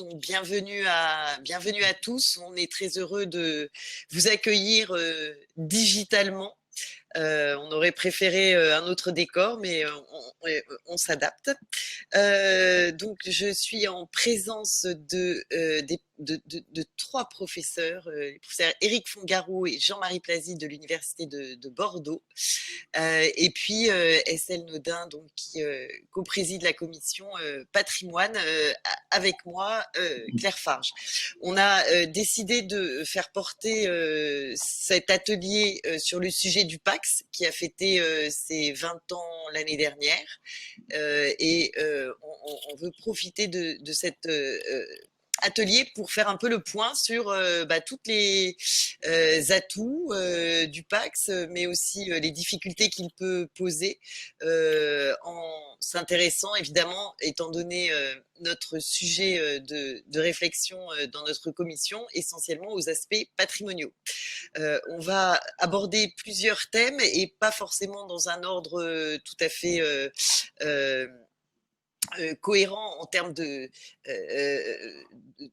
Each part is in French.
Bienvenue à tous. On est très heureux de vous accueillir digitalement. On aurait préféré un autre décor, mais on s'adapte. Donc, je suis en présence de trois professeurs, les professeurs Éric Fongarou et Jean-Marie Plazy de l'Université de Bordeaux, et puis Estelle Naudin, donc, qui co-préside la commission patrimoine avec moi, Claire Farge. On a décidé de faire porter cet atelier sur le sujet du PACS, qui a fêté ses 20 ans l'année dernière. Et on veut profiter de cet atelier pour faire un peu le point sur toutes les atouts du PACS, mais aussi les difficultés qu'il peut poser, en s'intéressant évidemment, étant donné notre sujet de réflexion dans notre commission, essentiellement aux aspects patrimoniaux. On va aborder plusieurs thèmes et pas forcément dans un ordre tout à fait cohérent en termes de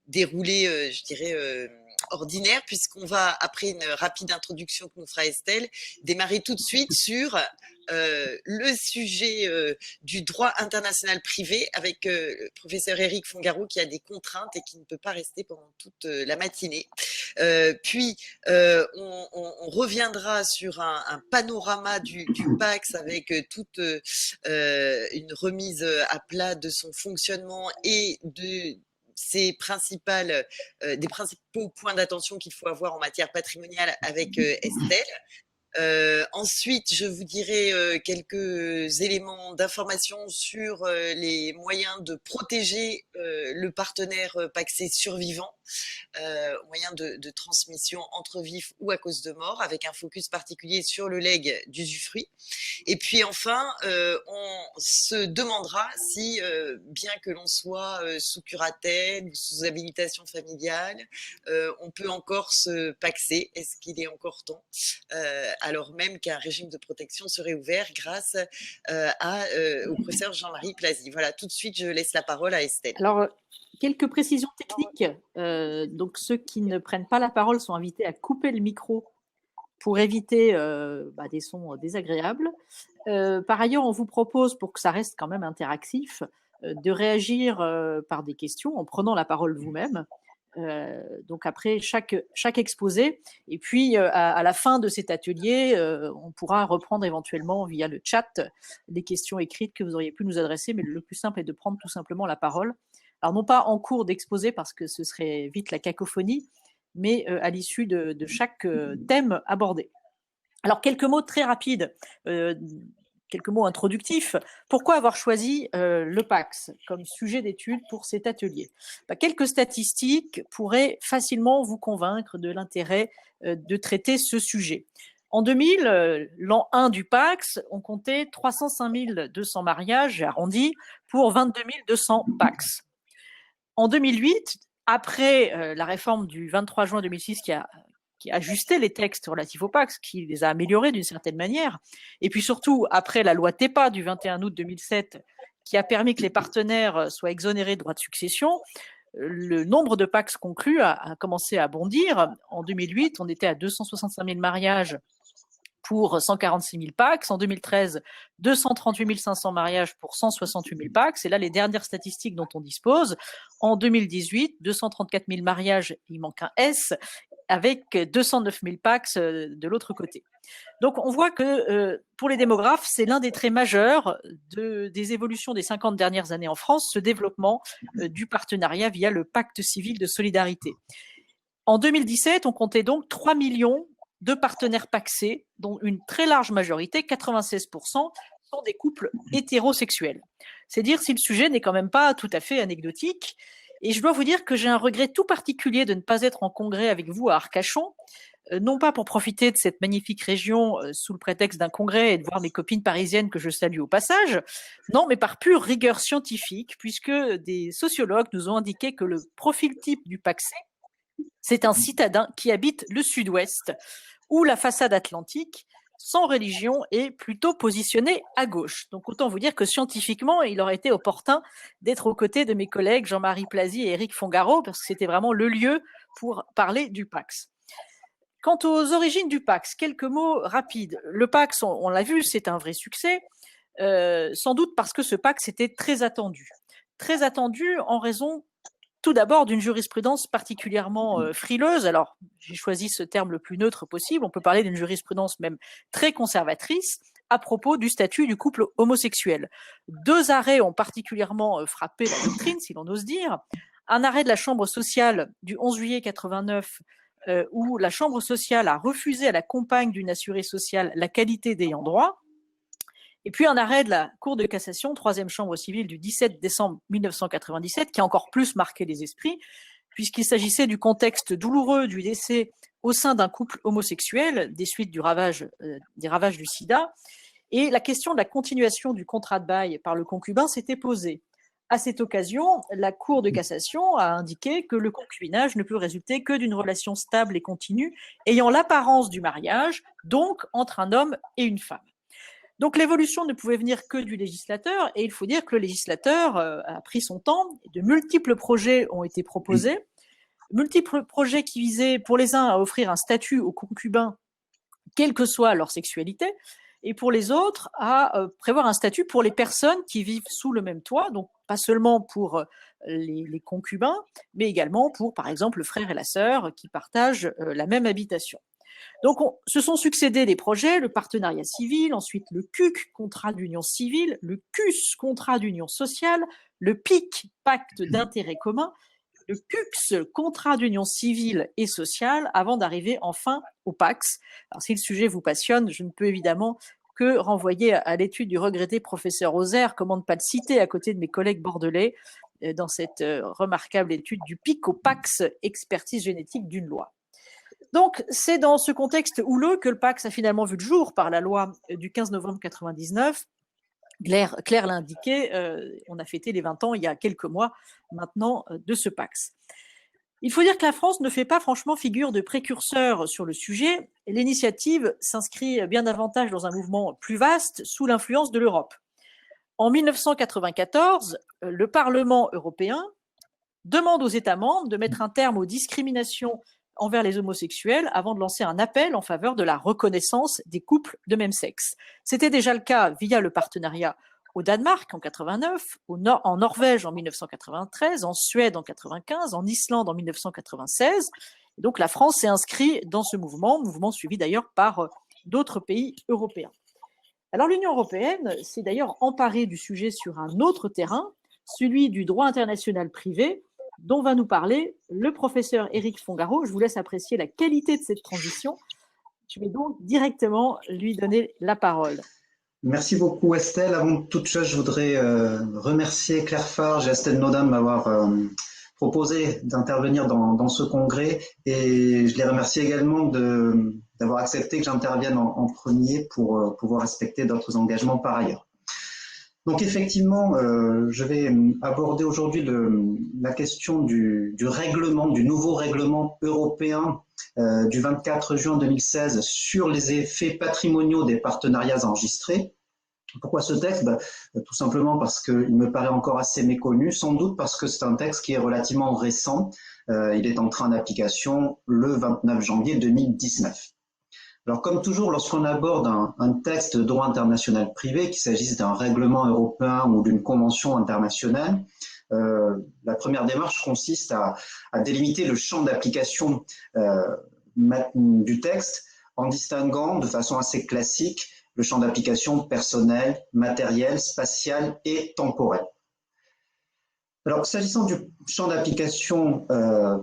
déroulé, je dirais, ordinaire, puisqu'on va, après une rapide introduction que nous fera Estelle, démarrer tout de suite sur le sujet du droit international privé avec le professeur Éric Fongarou, qui a des contraintes et qui ne peut pas rester pendant toute la matinée. Puis on reviendra sur un panorama du PACS avec toute une remise à plat de son fonctionnement et de des principaux points d'attention qu'il faut avoir en matière patrimoniale avec Estelle. Ensuite, je vous dirai quelques éléments d'information sur les moyens de protéger le partenaire pacsé survivant, moyens de transmission entre vifs ou à cause de mort, avec un focus particulier sur le legs d'usufruit. Et puis enfin, on se demandera si, bien que l'on soit sous curatelle, sous habilitation familiale, on peut encore se paxer. Est-ce qu'il est encore temps, alors même qu'un régime de protection serait ouvert grâce au professeur Jean-Marie Plazy. Voilà, tout de suite, je laisse la parole à Estelle. Alors, quelques précisions techniques. Donc, ceux qui ne prennent pas la parole sont invités à couper le micro pour éviter des sons désagréables. Par ailleurs, on vous propose, pour que ça reste quand même interactif, de réagir par des questions en prenant la parole vous-même. Donc après chaque exposé, et puis à la fin de cet atelier, on pourra reprendre éventuellement via le chat les questions écrites que vous auriez pu nous adresser, mais le plus simple est de prendre tout simplement la parole. Alors non pas en cours d'exposé parce que ce serait vite la cacophonie, mais à l'issue de chaque thème abordé. Alors quelques mots très rapides, quelques mots introductifs. Pourquoi avoir choisi le PACS comme sujet d'étude pour cet atelier ? Quelques statistiques pourraient facilement vous convaincre de l'intérêt de traiter ce sujet. En 2000, l'an 1 du PACS, on comptait 305 200 mariages, j'ai arrondi, pour 22 200 PACS. En 2008, après la réforme du 23 juin 2006 qui a ajusté les textes relatifs au PACS, qui les a améliorés d'une certaine manière, et puis surtout après la loi TEPA du 21 août 2007, qui a permis que les partenaires soient exonérés de droits de succession, le nombre de PACS conclus a commencé à bondir. En 2008, on était à 265 000 mariages pour 146 000 PACS. En 2013, 238 500 mariages pour 168 000 PACS. Et là, les dernières statistiques dont on dispose, en 2018, 234 000 mariages, il manque un S, avec 209 000 PACS de l'autre côté. Donc, on voit que pour les démographes, c'est l'un des traits majeurs des évolutions des 50 dernières années en France, ce développement du partenariat via le pacte civil de solidarité. En 2017, on comptait donc 3 millions de partenaires pacsés, dont une très large majorité, 96%, sont des couples hétérosexuels. C'est dire si le sujet n'est quand même pas tout à fait anecdotique. Et je dois vous dire que j'ai un regret tout particulier de ne pas être en congrès avec vous à Arcachon, non pas pour profiter de cette magnifique région sous le prétexte d'un congrès et de voir mes copines parisiennes que je salue au passage, non, mais par pure rigueur scientifique, puisque des sociologues nous ont indiqué que le profil type du pacsé, c'est un citadin qui habite le sud-ouest ou la façade atlantique, sans religion et plutôt positionné à gauche. Donc autant vous dire que scientifiquement, il aurait été opportun d'être aux côtés de mes collègues Jean-Marie Plazy et Éric Fongaro, parce que c'était vraiment le lieu pour parler du Pax. Quant aux origines du Pax, quelques mots rapides. Le Pax, on l'a vu, c'est un vrai succès, sans doute parce que ce Pax était très attendu. Très attendu en raison tout d'abord d'une jurisprudence particulièrement frileuse. Alors, j'ai choisi ce terme le plus neutre possible. On peut parler d'une jurisprudence même très conservatrice à propos du statut du couple homosexuel. 2 arrêts ont particulièrement frappé la doctrine, si l'on ose dire. Un arrêt de la Chambre sociale du 11 juillet 89, où la Chambre sociale a refusé à la compagne d'une assurée sociale la qualité d'ayant droit. Et puis un arrêt de la Cour de cassation, 3e chambre civile du 17 décembre 1997, qui a encore plus marqué les esprits, puisqu'il s'agissait du contexte douloureux du décès au sein d'un couple homosexuel, des suites des ravages du sida, et la question de la continuation du contrat de bail par le concubin s'était posée. À cette occasion, la Cour de cassation a indiqué que le concubinage ne peut résulter que d'une relation stable et continue, ayant l'apparence du mariage, donc entre un homme et une femme. Donc l'évolution ne pouvait venir que du législateur, et il faut dire que le législateur a pris son temps. De multiples projets ont été proposés, multiples projets qui visaient pour les uns à offrir un statut aux concubins, quelle que soit leur sexualité, et pour les autres à prévoir un statut pour les personnes qui vivent sous le même toit, donc pas seulement pour les concubins, mais également pour, par exemple, le frère et la sœur qui partagent la même habitation. Donc, se sont succédés des projets, le partenariat civil, ensuite le CUC, contrat d'union civile, le CUS, contrat d'union sociale, le PIC, pacte d'intérêt commun, le CUX, contrat d'union civile et sociale, avant d'arriver enfin au PAX. Alors, si le sujet vous passionne, je ne peux évidemment que renvoyer à l'étude du regretté professeur Ozer, comment ne pas le citer à côté de mes collègues bordelais, dans cette remarquable étude du PIC au PAX, expertise génétique d'une loi. Donc, c'est dans ce contexte houleux que le Pax a finalement vu le jour par la loi du 15 novembre 1999. Claire l'a indiqué, on a fêté les 20 ans il y a quelques mois maintenant de ce Pax. Il faut dire que la France ne fait pas franchement figure de précurseur sur le sujet. L'initiative s'inscrit bien davantage dans un mouvement plus vaste sous l'influence de l'Europe. En 1994, le Parlement européen demande aux États membres de mettre un terme aux discriminations envers les homosexuels avant de lancer un appel en faveur de la reconnaissance des couples de même sexe. C'était déjà le cas via le partenariat au Danemark en 89, en Norvège en 1993, en Suède en 95, en Islande en 1996. Et donc la France s'est inscrite dans ce mouvement suivi d'ailleurs par d'autres pays européens. Alors l'Union européenne s'est d'ailleurs emparée du sujet sur un autre terrain, celui du droit international privé, dont va nous parler le professeur Éric Fongaro. Je vous laisse apprécier la qualité de cette transition. Je vais donc directement lui donner la parole. Merci beaucoup Estelle. Avant toute chose, je voudrais remercier Claire Farge et Estelle Naudin de m'avoir proposé d'intervenir dans ce congrès, et je les remercie également d'avoir accepté que j'intervienne en premier pour pouvoir respecter d'autres engagements par ailleurs. Donc effectivement, je vais aborder aujourd'hui la question du règlement, du nouveau règlement européen du 24 juin 2016 sur les effets patrimoniaux des partenariats enregistrés. Pourquoi ce texte? Tout simplement parce qu'il me paraît encore assez méconnu, sans doute parce que c'est un texte qui est relativement récent. Il est entré en application le 29 janvier 2019. Alors, comme toujours, lorsqu'on aborde un texte de droit international privé, qu'il s'agisse d'un règlement européen ou d'une convention internationale, la première démarche consiste à délimiter le champ d'application du texte en distinguant de façon assez classique le champ d'application personnel, matériel, spatial et temporel. Alors, s'agissant du champ d'application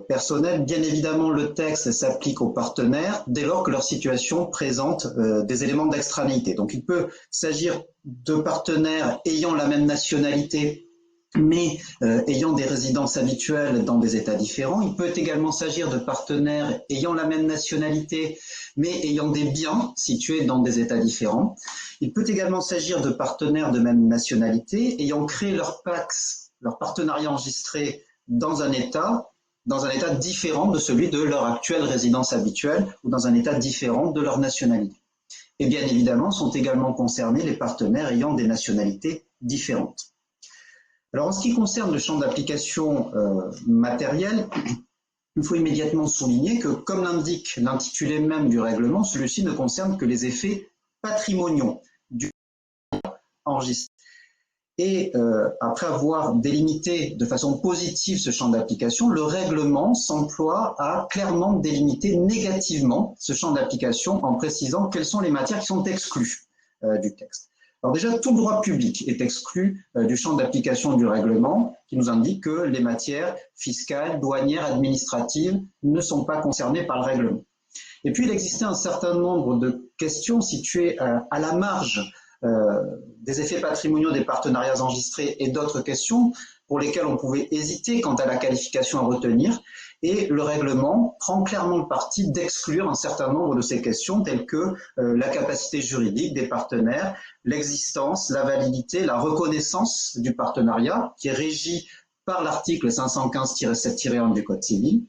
personnel, bien évidemment, le texte s'applique aux partenaires dès lors que leur situation présente des éléments d'extranéité. Donc, il peut s'agir de partenaires ayant la même nationalité, mais ayant des résidences habituelles dans des États différents. Il peut également s'agir de partenaires ayant la même nationalité, mais ayant des biens situés dans des États différents. Il peut également s'agir de partenaires de même nationalité ayant créé leur PAX, leur partenariat enregistré dans un État différent de celui de leur actuelle résidence habituelle ou dans un État différent de leur nationalité. Et bien évidemment, sont également concernés les partenaires ayant des nationalités différentes. Alors, en ce qui concerne le champ d'application matériel, il faut immédiatement souligner que, comme l'indique l'intitulé même du règlement, celui-ci ne concerne que les effets patrimoniaux du enregistré. Et après avoir délimité de façon positive ce champ d'application, le règlement s'emploie à clairement délimiter négativement ce champ d'application en précisant quelles sont les matières qui sont exclues du texte. Alors déjà, tout le droit public est exclu du champ d'application du règlement, qui nous indique que les matières fiscales, douanières, administratives ne sont pas concernées par le règlement. Et puis, il existait un certain nombre de questions situées à la marge des effets patrimoniaux des partenariats enregistrés et d'autres questions pour lesquelles on pouvait hésiter quant à la qualification à retenir. Et le règlement prend clairement le parti d'exclure un certain nombre de ces questions telles que la capacité juridique des partenaires, l'existence, la validité, la reconnaissance du partenariat qui est régie par l'article 515-7-1 du Code civil.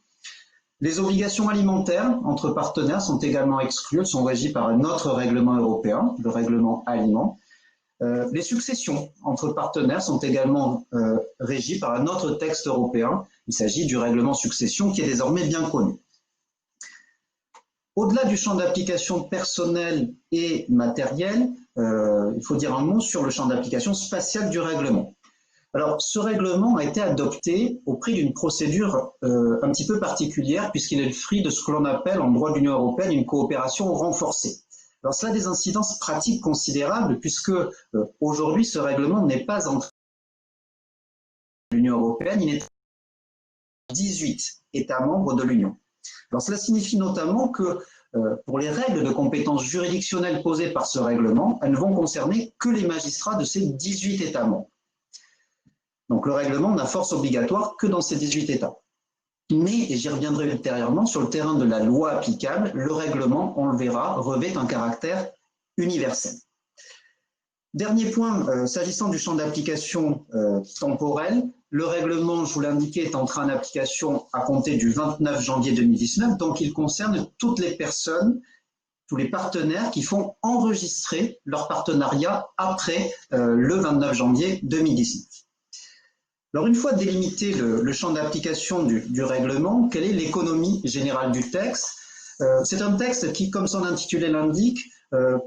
Les obligations alimentaires entre partenaires sont également exclues, elles sont régies par un autre règlement européen, le règlement Aliments. Les successions entre partenaires sont également régies par un autre texte européen. Il s'agit du règlement succession qui est désormais bien connu. Au-delà du champ d'application personnel et matériel, il faut dire un mot sur le champ d'application spatial du règlement. Alors, ce règlement a été adopté au prix d'une procédure un petit peu particulière puisqu'il est le fruit de ce que l'on appelle en droit de l'Union européenne une coopération renforcée. Alors, cela a des incidences pratiques considérables puisque aujourd'hui, ce règlement n'est pas entré dans l'Union européenne, il est en 18 États membres de l'Union. Alors, cela signifie notamment que pour les règles de compétences juridictionnelles posées par ce règlement, elles ne vont concerner que les magistrats de ces 18 États membres. Donc le règlement n'a force obligatoire que dans ces 18 États. Mais, et j'y reviendrai ultérieurement, sur le terrain de la loi applicable, le règlement, on le verra, revêt un caractère universel. Dernier point, s'agissant du champ d'application temporel, le règlement, je vous l'indiquais, est entré en application à compter du 29 janvier 2019, donc il concerne toutes les personnes, tous les partenaires qui font enregistrer leur partenariat après le 29 janvier 2019. Alors, une fois délimité le champ d'application du règlement, quelle est l'économie générale du texte? C'est un texte qui, comme son intitulé l'indique,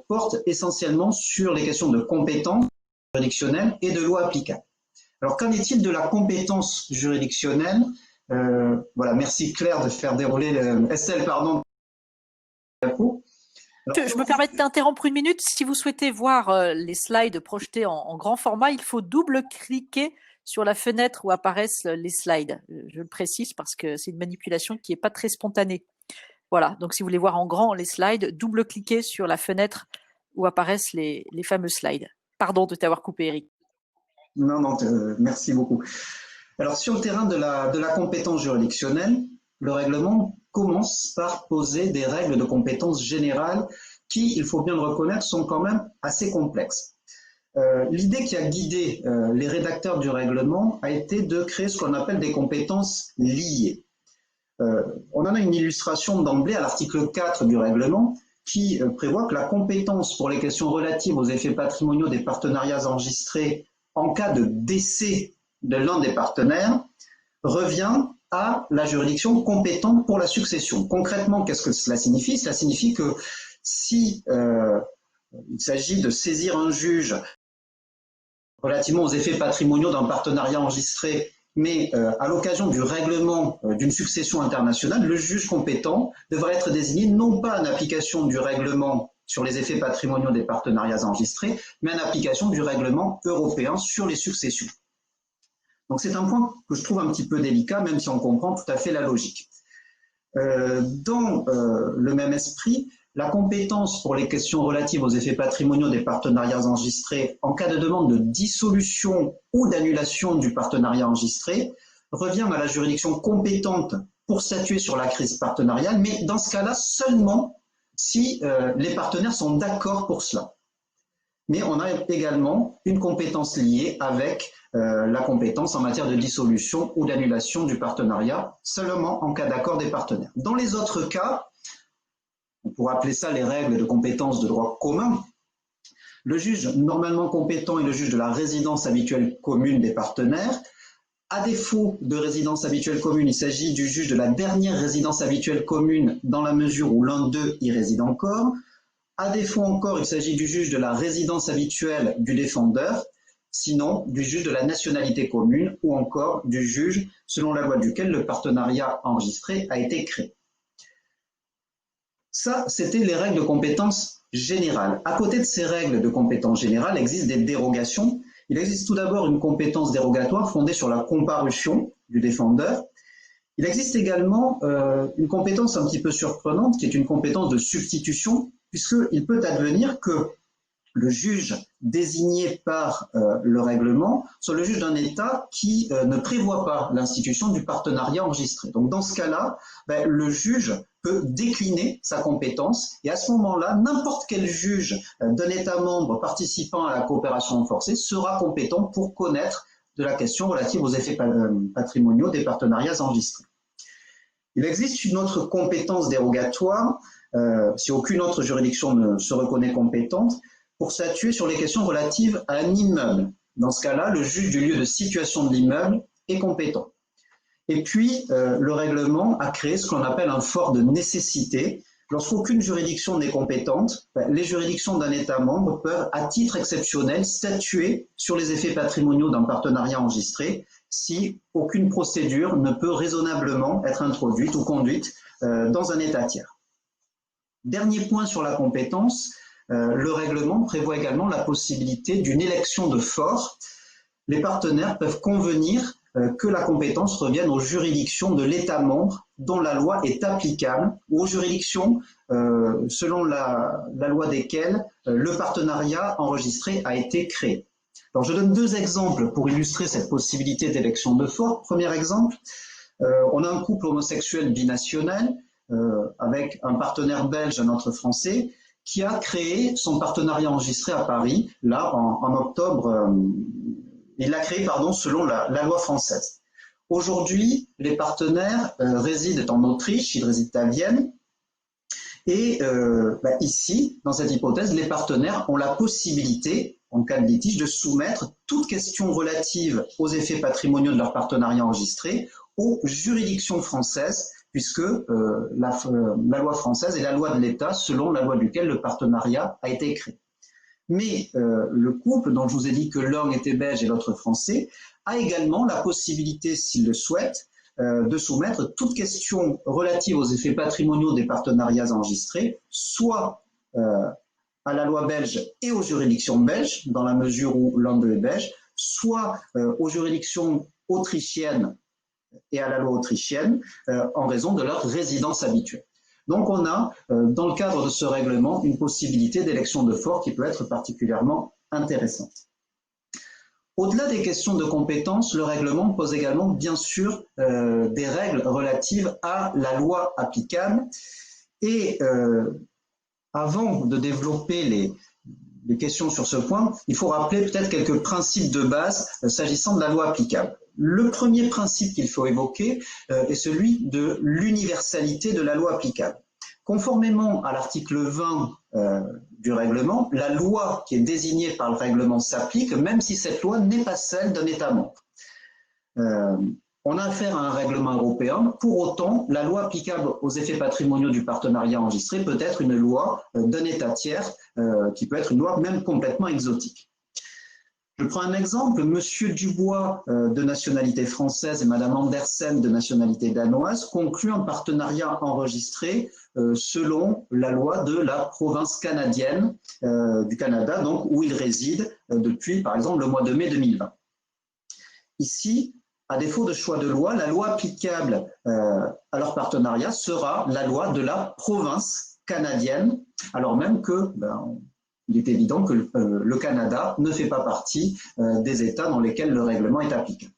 porte essentiellement sur les questions de compétences juridictionnelles et de loi applicable. Alors, qu'en est-il de la compétence juridictionnelle? Voilà, merci Claire de faire dérouler, Estelle, pardon. Alors, je me permets de t'interrompre une minute. Si vous souhaitez voir les slides projetés en grand format, il faut double-cliquer sur la fenêtre où apparaissent les slides. Je le précise parce que c'est une manipulation qui n'est pas très spontanée. Voilà, donc si vous voulez voir en grand les slides, double-cliquez sur la fenêtre où apparaissent les fameux slides. Pardon de t'avoir coupé, Eric. Non, merci beaucoup. Alors, sur le terrain de la compétence juridictionnelle, le règlement commence par poser des règles de compétence générales qui, il faut bien le reconnaître, sont quand même assez complexes. L'idée qui a guidé les rédacteurs du règlement a été de créer ce qu'on appelle des compétences liées. On en a une illustration d'emblée à l'article 4 du règlement qui prévoit que la compétence pour les questions relatives aux effets patrimoniaux des partenariats enregistrés en cas de décès de l'un des partenaires revient à la juridiction compétente pour la succession. Concrètement, qu'est-ce que cela signifie? Cela signifie que si il s'agit de saisir un juge relativement aux effets patrimoniaux d'un partenariat enregistré, mais à l'occasion du règlement d'une succession internationale, le juge compétent devra être désigné non pas en application du règlement sur les effets patrimoniaux des partenariats enregistrés, mais en application du règlement européen sur les successions. Donc c'est un point que je trouve un petit peu délicat, même si on comprend tout à fait la logique. Dans le même esprit, la compétence pour les questions relatives aux effets patrimoniaux des partenariats enregistrés en cas de demande de dissolution ou d'annulation du partenariat enregistré revient à la juridiction compétente pour statuer sur la crise partenariale, mais dans ce cas-là seulement si les partenaires sont d'accord pour cela. Mais on a également une compétence liée avec la compétence en matière de dissolution ou d'annulation du partenariat, seulement en cas d'accord des partenaires. Dans les autres cas, On pourrait appeler ça les règles de compétence de droit commun. Le juge normalement compétent est le juge de la résidence habituelle commune des partenaires. À défaut de résidence habituelle commune, il s'agit du juge de la dernière résidence habituelle commune dans la mesure où l'un d'eux y réside encore. À défaut encore, il s'agit du juge de la résidence habituelle du défendeur, sinon du juge de la nationalité commune ou encore du juge selon la loi duquel le partenariat enregistré a été créé. Ça, c'était les règles de compétence générale. À côté de ces règles de compétence générale, existent des dérogations. Il existe tout d'abord une compétence dérogatoire fondée sur la comparution du défendeur. Il existe également une compétence un petit peu surprenante qui est une compétence de substitution, puisqu'il peut advenir que le juge désigné par le règlement soit le juge d'un État qui ne prévoit pas l'institution du partenariat enregistré. Donc dans ce cas-là, le juge peut décliner sa compétence et à ce moment-là, n'importe quel juge d'un État membre participant à la coopération renforcée sera compétent pour connaître de la question relative aux effets patrimoniaux des partenariats enregistrés. Il existe une autre compétence dérogatoire, si aucune autre juridiction ne se reconnaît compétente, pour statuer sur les questions relatives à un immeuble. Dans ce cas-là, le juge du lieu de situation de l'immeuble est compétent. Et puis, le règlement a créé ce qu'on appelle un fort de nécessité. Lorsqu'aucune juridiction n'est compétente, les juridictions d'un État membre peuvent, à titre exceptionnel, statuer sur les effets patrimoniaux d'un partenariat enregistré si aucune procédure ne peut raisonnablement être introduite ou conduite dans un État tiers. Dernier point sur la compétence, le règlement prévoit également la possibilité d'une élection de fort. Les partenaires peuvent convenir que la compétence revienne aux juridictions de l'État membre dont la loi est applicable ou aux juridictions selon la loi desquelles le partenariat enregistré a été créé. Alors, je donne deux exemples pour illustrer cette possibilité d'élection de fort. Premier exemple, on a un couple homosexuel binational avec un partenaire belge, un autre français, qui a créé son partenariat enregistré à Paris, là, en octobre. Il l'a créé, selon la loi française. Aujourd'hui, les partenaires résident en Autriche, ils résident à Vienne. Et ici, dans cette hypothèse, les partenaires ont la possibilité, en cas de litige, de soumettre toute question relative aux effets patrimoniaux de leur partenariat enregistré aux juridictions françaises, puisque la loi française est la loi de l'État selon la loi duquel le partenariat a été créé. Mais le couple, dont je vous ai dit que l'un était belge et l'autre français, a également la possibilité, s'il le souhaite, de soumettre toute question relative aux effets patrimoniaux des partenariats enregistrés, soit à la loi belge et aux juridictions belges, dans la mesure où l'un d'eux est belge, soit aux juridictions autrichiennes et à la loi autrichienne, en raison de leur résidence habituelle. Donc on a, dans le cadre de ce règlement, une possibilité d'élection de fort qui peut être particulièrement intéressante. Au-delà des questions de compétences, le règlement pose également, bien sûr, des règles relatives à la loi applicable. Et avant de développer les questions sur ce point, il faut rappeler peut-être quelques principes de base s'agissant de la loi applicable. Le premier principe qu'il faut évoquer est celui de l'universalité de la loi applicable. Conformément à l'article 20 du règlement, la loi qui est désignée par le règlement s'applique, même si cette loi n'est pas celle d'un État membre. On a affaire à un règlement européen, pour autant, la loi applicable aux effets patrimoniaux du partenariat enregistré peut être une loi d'un État tiers, qui peut être une loi même complètement exotique. Je prends un exemple, Monsieur Dubois de nationalité française et Madame Andersen de nationalité danoise concluent un partenariat enregistré selon la loi de la province canadienne du Canada, donc où ils résident depuis, par exemple, le mois de mai 2020. Ici, à défaut de choix de loi, la loi applicable à leur partenariat sera la loi de la province canadienne, alors même que il est évident que le Canada ne fait pas partie des États dans lesquels le règlement est applicable.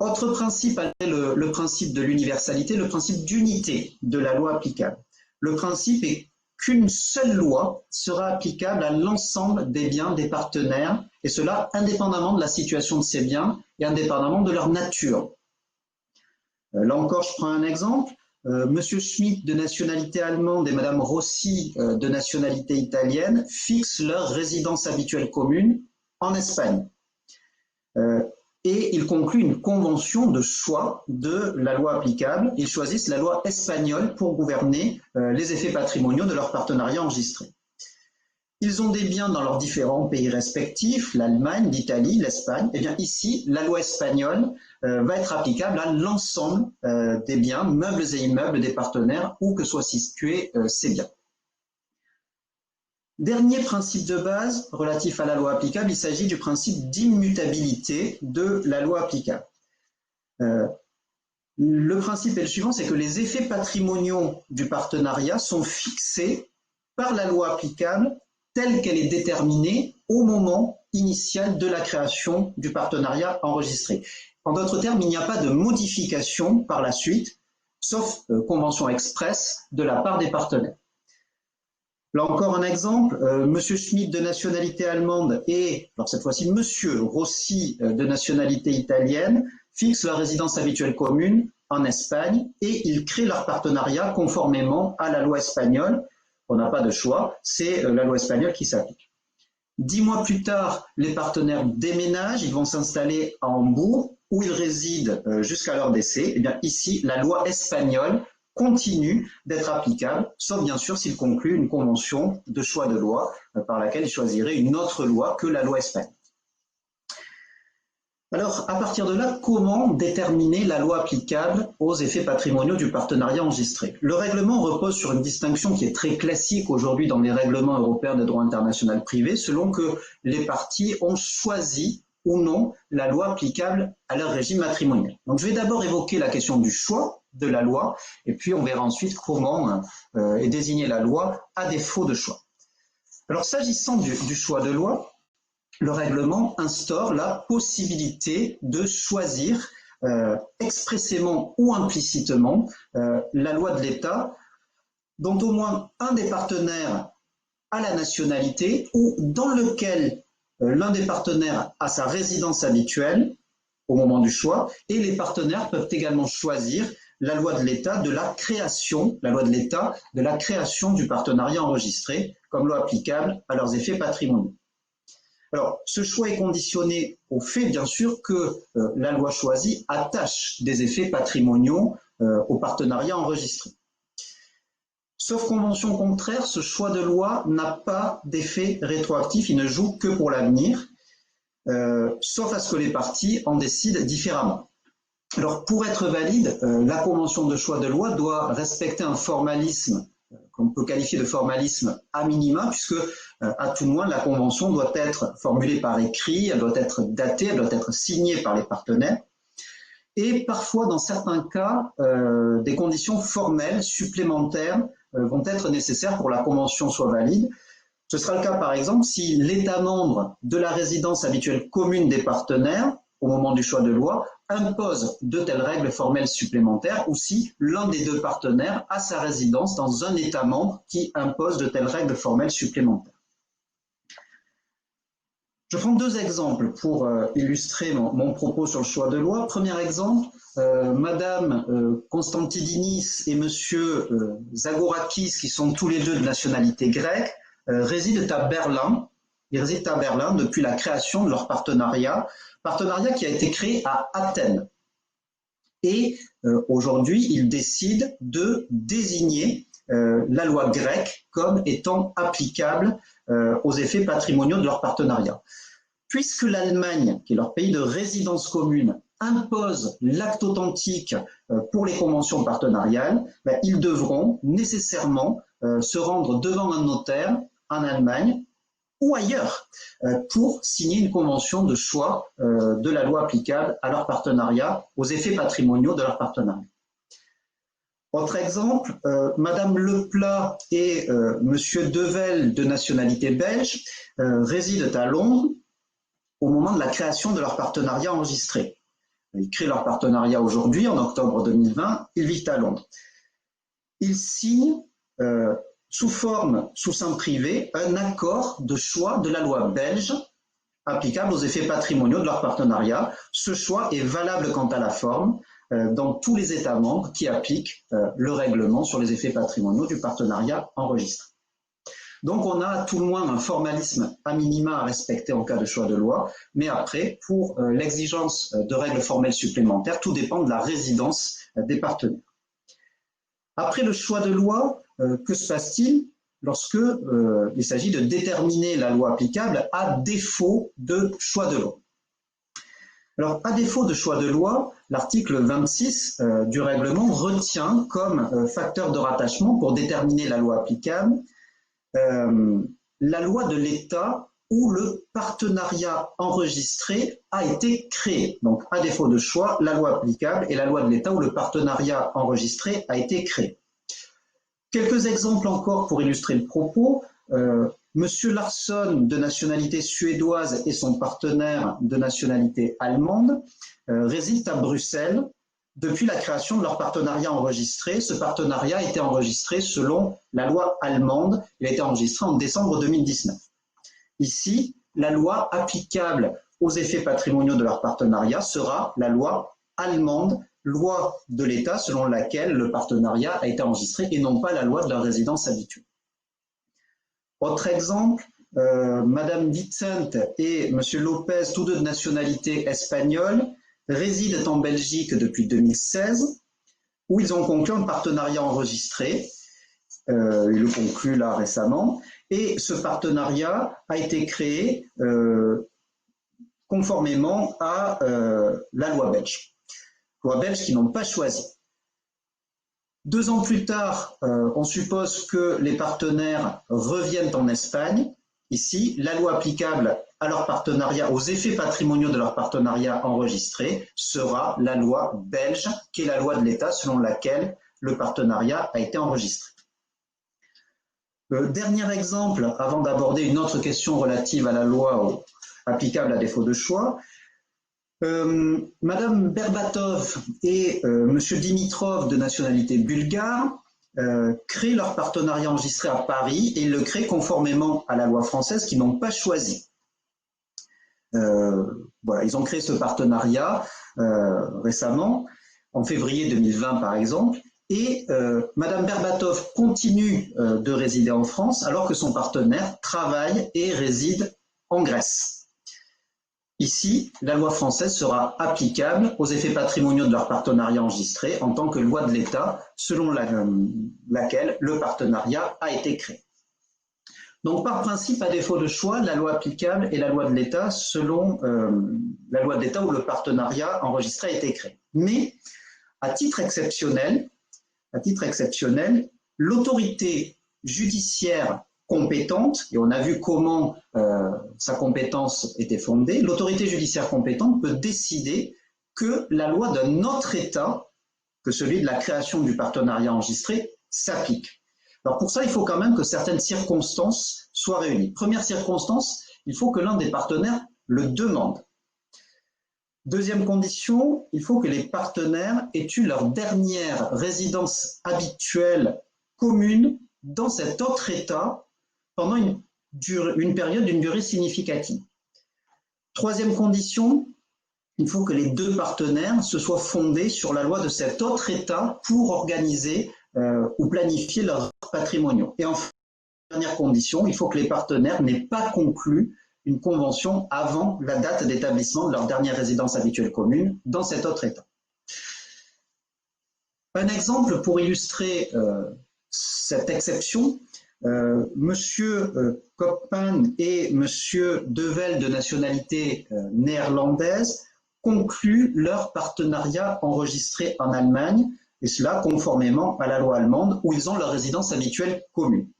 Autre principe, le principe de l'universalité, le principe d'unité de la loi applicable. Le principe est qu'une seule loi sera applicable à l'ensemble des biens des partenaires, et cela indépendamment de la situation de ces biens et indépendamment de leur nature. Là encore, je prends un exemple. Monsieur Schmitt de nationalité allemande et Madame Rossi de nationalité italienne fixent leur résidence habituelle commune en Espagne. Et ils concluent une convention de choix de la loi applicable. Ils choisissent la loi espagnole pour gouverner les effets patrimoniaux de leur partenariat enregistré. Ils ont des biens dans leurs différents pays respectifs, l'Allemagne, l'Italie, l'Espagne. Et bien ici, la loi espagnole va être applicable à l'ensemble des biens, meubles et immeubles des partenaires, où que soient situés ces biens. Dernier principe de base relatif à la loi applicable, il s'agit du principe d'immutabilité de la loi applicable. Le principe est le suivant, c'est que les effets patrimoniaux du partenariat sont fixés par la loi applicable telle qu'elle est déterminée au moment initial de la création du partenariat enregistré. En d'autres termes, il n'y a pas de modification par la suite, sauf convention expresse de la part des partenaires. Là encore un exemple, Monsieur Schmitt de nationalité allemande et, alors cette fois-ci, Monsieur Rossi de nationalité italienne fixent leur résidence habituelle commune en Espagne et ils créent leur partenariat conformément à la loi espagnole. On n'a pas de choix, c'est la loi espagnole qui s'applique. 10 mois plus tard, les partenaires déménagent, ils vont s'installer à Hambourg, où ils résident jusqu'à leur décès. Et bien ici, la loi espagnole continue d'être applicable, sauf bien sûr s'ils concluent une convention de choix de loi par laquelle ils choisiraient une autre loi que la loi espagnole. Alors, à partir de là, comment déterminer la loi applicable aux effets patrimoniaux du partenariat enregistré? Le règlement repose sur une distinction qui est très classique aujourd'hui dans les règlements européens de droit international privé, selon que les parties ont choisi ou non la loi applicable à leur régime matrimonial. Donc, je vais d'abord évoquer la question du choix de la loi, et puis on verra ensuite comment est désignée la loi à défaut de choix. Alors, s'agissant du choix de loi, le règlement instaure la possibilité de choisir expressément ou implicitement la loi de l'État dont au moins un des partenaires a la nationalité ou dans lequel l'un des partenaires a sa résidence habituelle au moment du choix, et les partenaires peuvent également choisir la loi de l'État de la création, la loi de l'État de la création du partenariat enregistré comme loi applicable à leurs effets patrimoniaux. Alors, ce choix est conditionné au fait, bien sûr, que la loi choisie attache des effets patrimoniaux au partenariat enregistré. Sauf convention contraire, ce choix de loi n'a pas d'effet rétroactif, il ne joue que pour l'avenir, sauf à ce que les parties en décident différemment. Alors, pour être valide, la convention de choix de loi doit respecter un formalisme qu'on peut qualifier de formalisme à minima, puisque à tout le moins la convention doit être formulée par écrit, elle doit être datée, elle doit être signée par les partenaires, et parfois dans certains cas, des conditions formelles supplémentaires vont être nécessaires pour que la convention soit valide. Ce sera le cas par exemple si l'État membre de la résidence habituelle commune des partenaires au moment du choix de loi impose de telles règles formelles supplémentaires ou si l'un des deux partenaires a sa résidence dans un État membre qui impose de telles règles formelles supplémentaires. Je prends deux exemples pour illustrer mon propos sur le choix de loi. Premier exemple, Madame Constantidinis et Monsieur Zagorakis, qui sont tous les deux de nationalité grecque, résident à Berlin. Ils résident à Berlin depuis la création de leur partenariat qui a été créé à Athènes. Et aujourd'hui, ils décident de désigner la loi grecque comme étant applicable aux effets patrimoniaux de leur partenariat. Puisque l'Allemagne, qui est leur pays de résidence commune, impose l'acte authentique pour les conventions partenariales, ils devront nécessairement se rendre devant un notaire en Allemagne ou ailleurs pour signer une convention de choix de la loi applicable à leur partenariat, aux effets patrimoniaux de leur partenariat. Autre exemple, Madame Leplat et Monsieur Devel, de nationalité belge, résident à Londres au moment de la création de leur partenariat enregistré. Ils créent leur partenariat aujourd'hui, en octobre 2020, ils vivent à Londres. Ils signent sous seing privé, un accord de choix de la loi belge applicable aux effets patrimoniaux de leur partenariat. Ce choix est valable quant à la forme, dans tous les États membres qui appliquent le règlement sur les effets patrimoniaux du partenariat enregistré. Donc on a à tout le moins un formalisme à minima à respecter en cas de choix de loi, mais après, pour l'exigence de règles formelles supplémentaires, tout dépend de la résidence des partenaires. Après le choix de loi, que se passe-t-il lorsque il s'agit de déterminer la loi applicable à défaut de choix de loi? Alors, à défaut de choix de loi, l'article 26 du règlement retient comme facteur de rattachement pour déterminer la loi applicable la loi de l'État où le partenariat enregistré a été créé. Donc, à défaut de choix, la loi applicable est la loi de l'État où le partenariat enregistré a été créé. Quelques exemples encore pour illustrer le propos. Monsieur Larsson, de nationalité suédoise, et son partenaire de nationalité allemande résident à Bruxelles depuis la création de leur partenariat enregistré. Ce partenariat a été enregistré selon la loi allemande. Il a été enregistré en décembre 2019. Ici, la loi applicable aux effets patrimoniaux de leur partenariat sera la loi allemande, loi de l'État selon laquelle le partenariat a été enregistré et non pas la loi de leur résidence habituelle. Autre exemple, Madame Vicente et Monsieur Lopez, tous deux de nationalité espagnole, résident en Belgique depuis 2016, où ils ont conclu un partenariat enregistré. Ils le concluent là récemment, et ce partenariat a été créé conformément à la loi belge. Loi belge qu'ils n'ont pas choisie. 2 ans plus tard, on suppose que les partenaires reviennent en Espagne. Ici, la loi applicable à leur partenariat, aux effets patrimoniaux de leur partenariat enregistré, sera la loi belge, qui est la loi de l'État selon laquelle le partenariat a été enregistré. Dernier exemple, avant d'aborder une autre question relative à la loi applicable à défaut de choix. Madame Berbatov et Monsieur Dimitrov, de nationalité bulgare, créent leur partenariat enregistré à Paris et ils le créent conformément à la loi française qu'ils n'ont pas choisi. Voilà, ils ont créé ce partenariat récemment, en février 2020 par exemple, et Madame Berbatov continue de résider en France alors que son partenaire travaille et réside en Grèce. Ici, la loi française sera applicable aux effets patrimoniaux de leur partenariat enregistré en tant que loi de l'État selon laquelle le partenariat a été créé. Donc, par principe, à défaut de choix, la loi applicable est la loi de l'État selon la loi de l'État où le partenariat enregistré a été créé. Mais, à titre exceptionnel, l'autorité judiciaire compétente, et on a vu comment sa compétence était fondée, l'autorité judiciaire compétente peut décider que la loi d'un autre État, que celui de la création du partenariat enregistré, s'applique. Alors pour ça, il faut quand même que certaines circonstances soient réunies. Première circonstance, il faut que l'un des partenaires le demande. Deuxième condition, il faut que les partenaires aient eu leur dernière résidence habituelle commune dans cet autre État pendant une période d'une durée significative. Troisième condition, il faut que les deux partenaires se soient fondés sur la loi de cet autre État pour organiser ou planifier leurs patrimoniaux. Et enfin, dernière condition, il faut que les partenaires n'aient pas conclu une convention avant la date d'établissement de leur dernière résidence habituelle commune dans cet autre État. Un exemple pour illustrer cette exception, Monsieur Koopman et Monsieur Devel, de nationalité néerlandaise, concluent leur partenariat enregistré en Allemagne, et cela conformément à la loi allemande où ils ont leur résidence habituelle commune.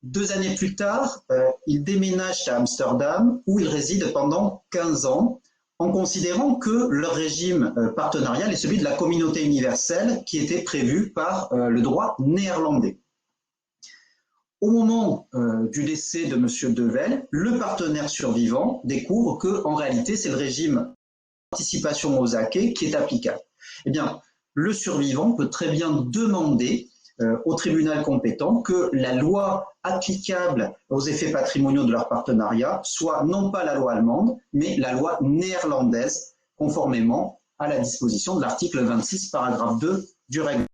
2 années plus tard, ils déménagent à Amsterdam où ils résident pendant 15 ans en considérant que leur régime partenarial est celui de la communauté universelle qui était prévu par le droit néerlandais. Au moment du décès de M. Devel, le partenaire survivant découvre qu'en réalité, c'est le régime participation aux acquis qui est applicable. Eh bien, le survivant peut très bien demander au tribunal compétent que la loi applicable aux effets patrimoniaux de leur partenariat soit non pas la loi allemande, mais la loi néerlandaise, conformément à la disposition de l'article 26, paragraphe 2 du règlement.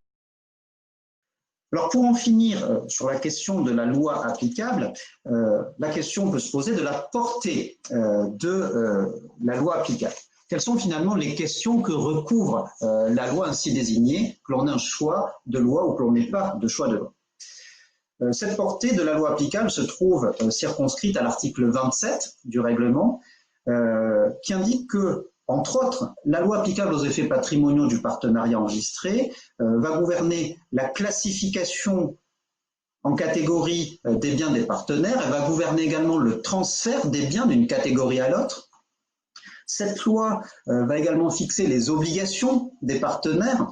Alors pour en finir sur la question de la loi applicable, la question peut se poser de la portée de la loi applicable. Quelles sont finalement les questions que recouvre la loi ainsi désignée, que l'on ait un choix de loi ou que l'on n'ait pas de choix de loi? Cette portée de la loi applicable se trouve circonscrite à l'article 27 du règlement, qui indique que, entre autres, la loi applicable aux effets patrimoniaux du partenariat enregistré va gouverner la classification en catégorie des biens des partenaires, elle va gouverner également le transfert des biens d'une catégorie à l'autre. Cette loi va également fixer les obligations des partenaires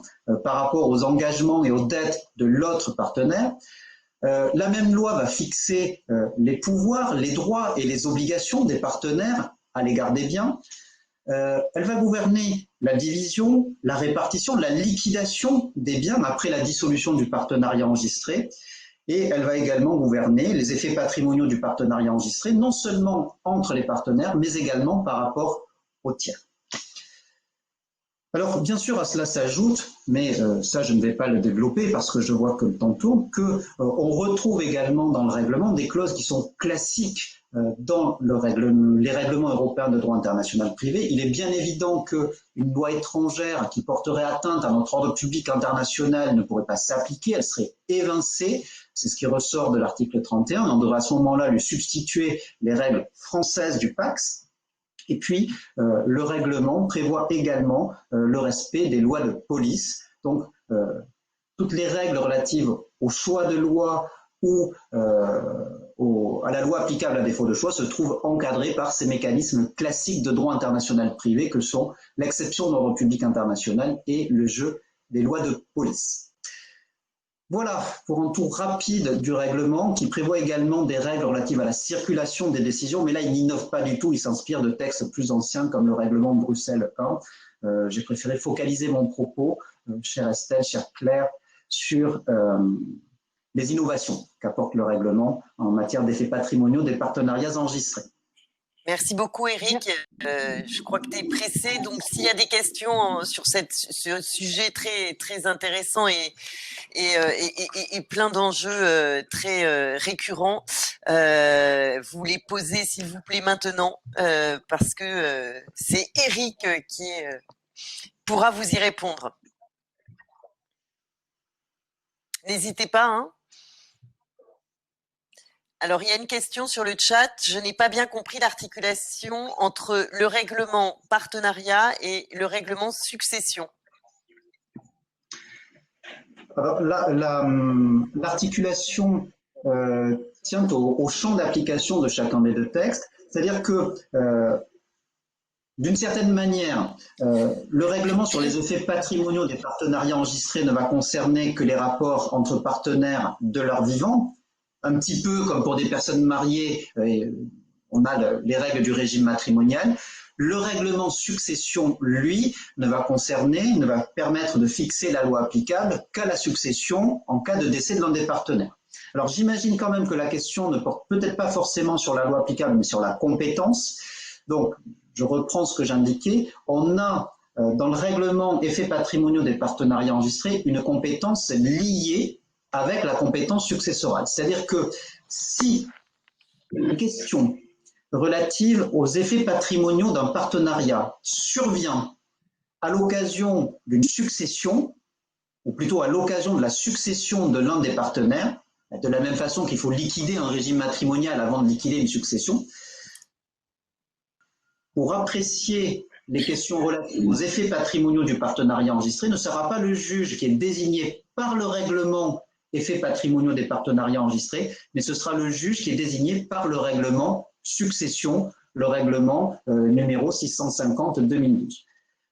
par rapport aux engagements et aux dettes de l'autre partenaire. La même loi va fixer les pouvoirs, les droits et les obligations des partenaires à l'égard des biens. Elle va gouverner la division, la répartition, la liquidation des biens après la dissolution du partenariat enregistré. Et elle va également gouverner les effets patrimoniaux du partenariat enregistré, non seulement entre les partenaires, mais également par rapport aux tiers. Alors, bien sûr, à cela s'ajoute, mais ça, je ne vais pas le développer parce que je vois que le temps tourne, qu'on retrouve également dans le règlement des clauses qui sont classiques dans les règlements européens de droit international privé. Il est bien évident qu'une loi étrangère qui porterait atteinte à notre ordre public international ne pourrait pas s'appliquer, elle serait évincée. C'est ce qui ressort de l'article 31. On devrait à ce moment-là lui substituer les règles françaises du PAX. Et puis, le règlement prévoit également le respect des lois de police. Donc, toutes les règles relatives au choix de loi ou à la loi applicable à défaut de choix se trouvent encadrées par ces mécanismes classiques de droit international privé que sont l'exception d'ordre public international et le jeu des lois de police. Voilà pour un tour rapide du règlement qui prévoit également des règles relatives à la circulation des décisions, mais là il n'innove pas du tout, il s'inspire de textes plus anciens comme le règlement Bruxelles 1. J'ai préféré focaliser mon propos, chère Estelle, chère Claire, sur les innovations qu'apporte le règlement en matière d'effets patrimoniaux des partenariats enregistrés. Merci beaucoup, Eric. Je crois que tu es pressé. Donc, s'il y a des questions sur ce sujet très, très intéressant et plein d'enjeux très récurrents, vous les posez, s'il vous plaît, maintenant, parce que c'est Eric qui pourra vous y répondre. N'hésitez pas, hein. Alors, il y a une question sur le chat. Je n'ai pas bien compris l'articulation entre le règlement partenariat et le règlement succession. Alors, l'articulation tient au champ d'application de chacun des deux textes. C'est-à-dire que, d'une certaine manière, le règlement sur les effets patrimoniaux des partenariats enregistrés ne va concerner que les rapports entre partenaires de leur vivant. Un petit peu comme pour des personnes mariées, on a les règles du régime matrimonial. Le règlement succession, lui, ne va permettre de fixer la loi applicable qu'à la succession en cas de décès de l'un des partenaires. Alors j'imagine quand même que la question ne porte peut-être pas forcément sur la loi applicable, mais sur la compétence. Donc, je reprends ce que j'indiquais. On a dans le règlement effets patrimoniaux des partenariats enregistrés une compétence liée avec la compétence successorale. C'est-à-dire que si une question relative aux effets patrimoniaux d'un partenariat survient à l'occasion d'une succession, ou plutôt à l'occasion de la succession de l'un des partenaires, de la même façon qu'il faut liquider un régime matrimonial avant de liquider une succession, pour apprécier les questions relatives aux effets patrimoniaux du partenariat enregistré, ne sera pas le juge qui est désigné par le règlement effets patrimoniaux des partenariats enregistrés, mais ce sera le juge qui est désigné par le règlement succession, le règlement numéro 650-2012.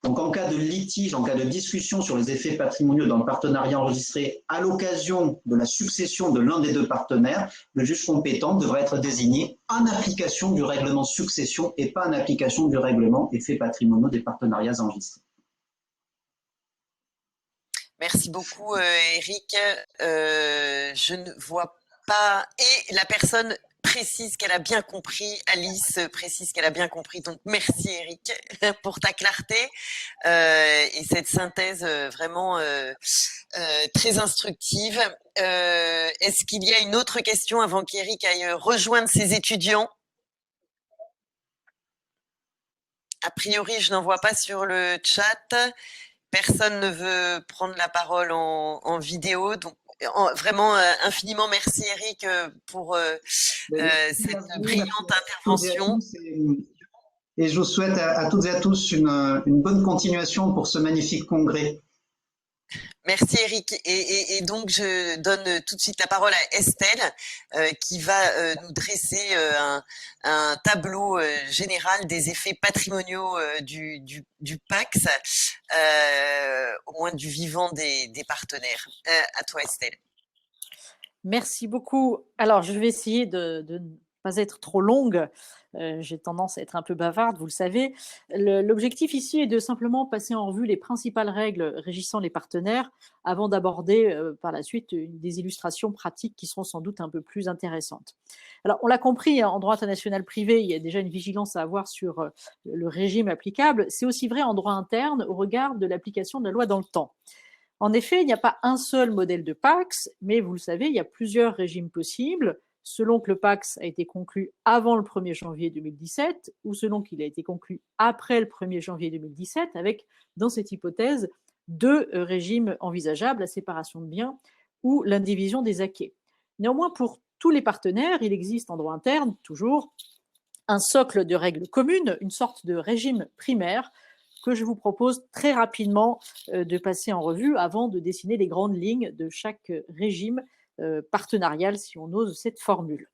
Donc en cas de litige, en cas de discussion sur les effets patrimoniaux d'un partenariat enregistré à l'occasion de la succession de l'un des deux partenaires, le juge compétent devra être désigné en application du règlement succession et pas en application du règlement effets patrimoniaux des partenariats enregistrés. Merci beaucoup, Eric. Je ne vois pas. Et la personne précise qu'elle a bien compris. Alice précise qu'elle a bien compris. Donc, merci Eric pour ta clarté et cette synthèse vraiment très instructive. Est-ce qu'il y a une autre question avant qu'Eric aille rejoindre ses étudiants? A priori, je n'en vois pas sur le chat. Personne ne veut prendre la parole en vidéo. Donc, vraiment, infiniment merci Eric pour cette brillante intervention. Et je vous souhaite à toutes et à tous une bonne continuation pour ce magnifique congrès. Merci Eric. Et donc, je donne tout de suite la parole à Estelle qui va nous dresser un tableau général des effets patrimoniaux du PACS, au moins du vivant des partenaires. À toi Estelle. Merci beaucoup. Alors, je vais essayer de ne pas être trop longue. J'ai tendance à être un peu bavarde, vous le savez. L'objectif ici est de simplement passer en revue les principales règles régissant les partenaires avant d'aborder par la suite des illustrations pratiques qui seront sans doute un peu plus intéressantes. Alors, on l'a compris, en droit international privé, il y a déjà une vigilance à avoir sur le régime applicable. C'est aussi vrai en droit interne au regard de l'application de la loi dans le temps. En effet, il n'y a pas un seul modèle de PACS, mais vous le savez, il y a plusieurs régimes possibles, selon que le PACS a été conclu avant le 1er janvier 2017 ou selon qu'il a été conclu après le 1er janvier 2017, avec, dans cette hypothèse, deux régimes envisageables, la séparation de biens ou l'indivision des acquis. Néanmoins, pour tous les partenaires, il existe en droit interne, toujours, un socle de règles communes, une sorte de régime primaire, que je vous propose très rapidement de passer en revue avant de dessiner les grandes lignes de chaque régime partenarial, si on ose cette formule.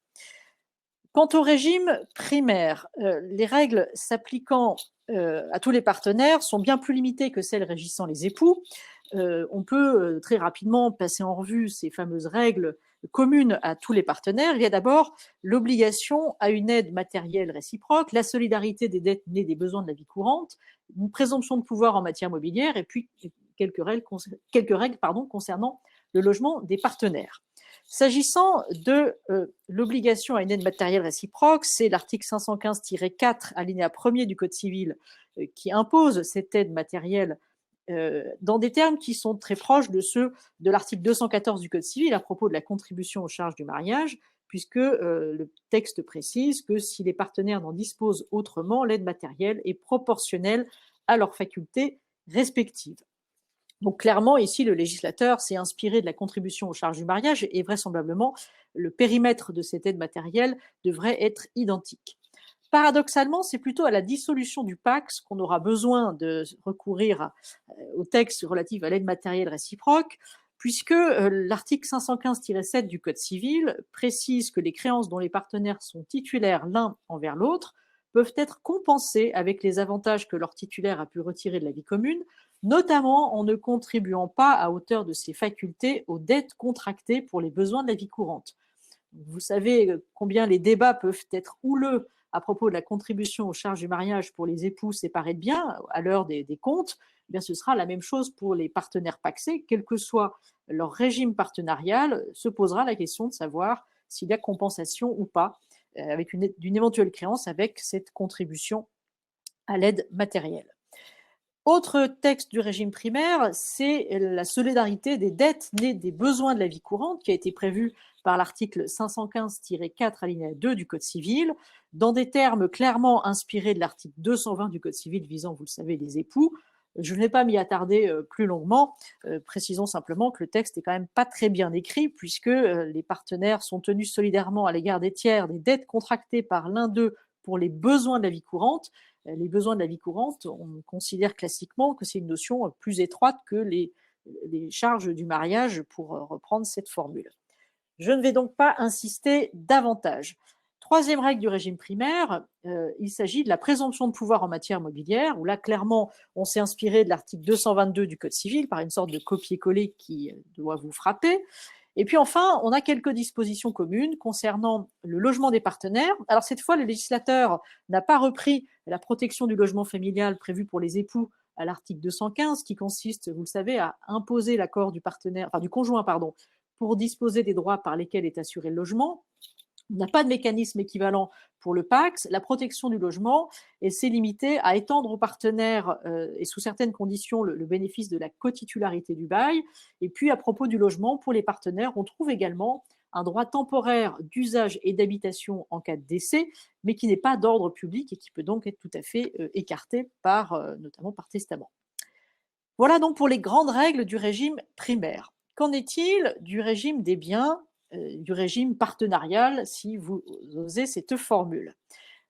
Quant au régime primaire, les règles s'appliquant à tous les partenaires sont bien plus limitées que celles régissant les époux. On peut très rapidement passer en revue ces fameuses règles communes à tous les partenaires. Il y a d'abord l'obligation à une aide matérielle réciproque, la solidarité des dettes nées des besoins de la vie courante, une présomption de pouvoir en matière mobilière et puis quelques règles concernant le logement des partenaires. S'agissant de l'obligation à une aide matérielle réciproque, c'est l'article 515-4, alinéa 1er du Code civil, qui impose cette aide matérielle dans des termes qui sont très proches de ceux de l'article 214 du Code civil à propos de la contribution aux charges du mariage, puisque le texte précise que si les partenaires n'en disposent autrement, l'aide matérielle est proportionnelle à leurs facultés respectives. Donc clairement, ici, le législateur s'est inspiré de la contribution aux charges du mariage et vraisemblablement, le périmètre de cette aide matérielle devrait être identique. Paradoxalement, c'est plutôt à la dissolution du PACS qu'on aura besoin de recourir au texte relatif à l'aide matérielle réciproque, puisque l'article 515-7 du Code civil précise que les créances dont les partenaires sont titulaires l'un envers l'autre peuvent être compensées avec les avantages que leur titulaire a pu retirer de la vie commune, notamment en ne contribuant pas à hauteur de ses facultés aux dettes contractées pour les besoins de la vie courante. Vous savez combien les débats peuvent être houleux à propos de la contribution aux charges du mariage pour les époux séparés de biens à l'heure des comptes. Eh bien, ce sera la même chose pour les partenaires pacsés, quel que soit leur régime partenarial, se posera la question de savoir s'il y a compensation ou pas avec d'une éventuelle créance avec cette contribution à l'aide matérielle. Autre texte du régime primaire, c'est la solidarité des dettes nées des besoins de la vie courante qui a été prévue par l'article 515-4 alinéa 2 du Code civil, dans des termes clairement inspirés de l'article 220 du Code civil visant, vous le savez, les époux. Je ne vais pas m'y attarder plus longuement, précisons simplement que le texte est quand même pas très bien écrit puisque les partenaires sont tenus solidairement à l'égard des tiers des dettes contractées par l'un d'eux pour les besoins de la vie courante. Les besoins de la vie courante, on considère classiquement que c'est une notion plus étroite que les charges du mariage, pour reprendre cette formule. Je ne vais donc pas insister davantage. Troisième règle du régime primaire, il s'agit de la présomption de pouvoir en matière mobilière, où là, clairement, on s'est inspiré de l'article 222 du Code civil par une sorte de copier-coller qui doit vous frapper. Et puis enfin, on a quelques dispositions communes concernant le logement des partenaires. Alors cette fois, le législateur n'a pas repris la protection du logement familial prévue pour les époux à l'article 215, qui consiste, vous le savez, à imposer l'accord du conjoint, pour disposer des droits par lesquels est assuré le logement. On n'a pas de mécanisme équivalent pour le PACS. La protection du logement, et c'est limité à étendre aux partenaires et sous certaines conditions le bénéfice de la cotitularité du bail. Et puis à propos du logement, pour les partenaires, on trouve également un droit temporaire d'usage et d'habitation en cas de décès, mais qui n'est pas d'ordre public et qui peut donc être tout à fait écarté notamment par testament. Voilà donc pour les grandes règles du régime primaire. Qu'en est-il du régime des biens, du régime partenarial, si vous osez cette formule?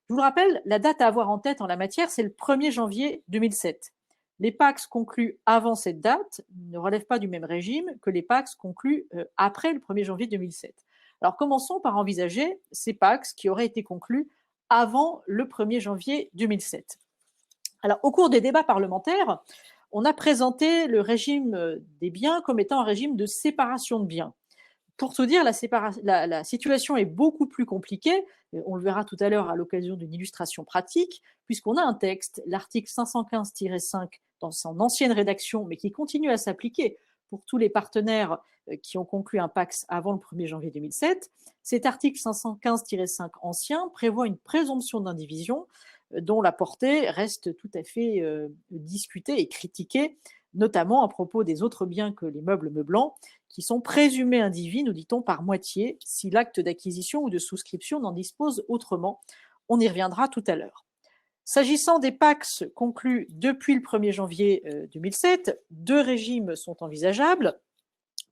Je vous le rappelle, la date à avoir en tête en la matière, c'est le 1er janvier 2007. Les PACS conclus avant cette date ne relèvent pas du même régime que les PACS conclus après le 1er janvier 2007. Alors commençons par envisager ces PACS qui auraient été conclus avant le 1er janvier 2007. Alors au cours des débats parlementaires, on a présenté le régime des biens comme étant un régime de séparation de biens. Pour tout dire, la situation est beaucoup plus compliquée, on le verra tout à l'heure à l'occasion d'une illustration pratique, puisqu'on a un texte, l'article 515-5, dans son ancienne rédaction, mais qui continue à s'appliquer pour tous les partenaires qui ont conclu un PACS avant le 1er janvier 2007. Cet article 515-5 ancien prévoit une présomption d'indivision dont la portée reste tout à fait discutée et critiquée, notamment à propos des autres biens que les meubles meublants, qui sont présumés indivis, nous dit-on, par moitié, si l'acte d'acquisition ou de souscription n'en dispose autrement. On y reviendra tout à l'heure. S'agissant des PACS conclus depuis le 1er janvier 2007, deux régimes sont envisageables.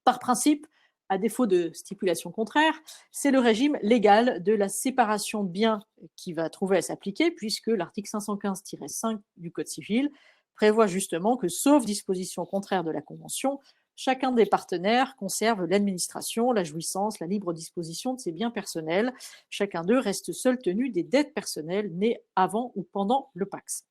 Par principe, à défaut de stipulation contraire, c'est le régime légal de la séparation de biens qui va trouver à s'appliquer, puisque l'article 515-5 du Code civil prévoit justement que, sauf disposition contraire de la Convention, chacun des partenaires conserve l'administration, la jouissance, la libre disposition de ses biens personnels. Chacun d'eux reste seul tenu des dettes personnelles nées avant ou pendant le PACS.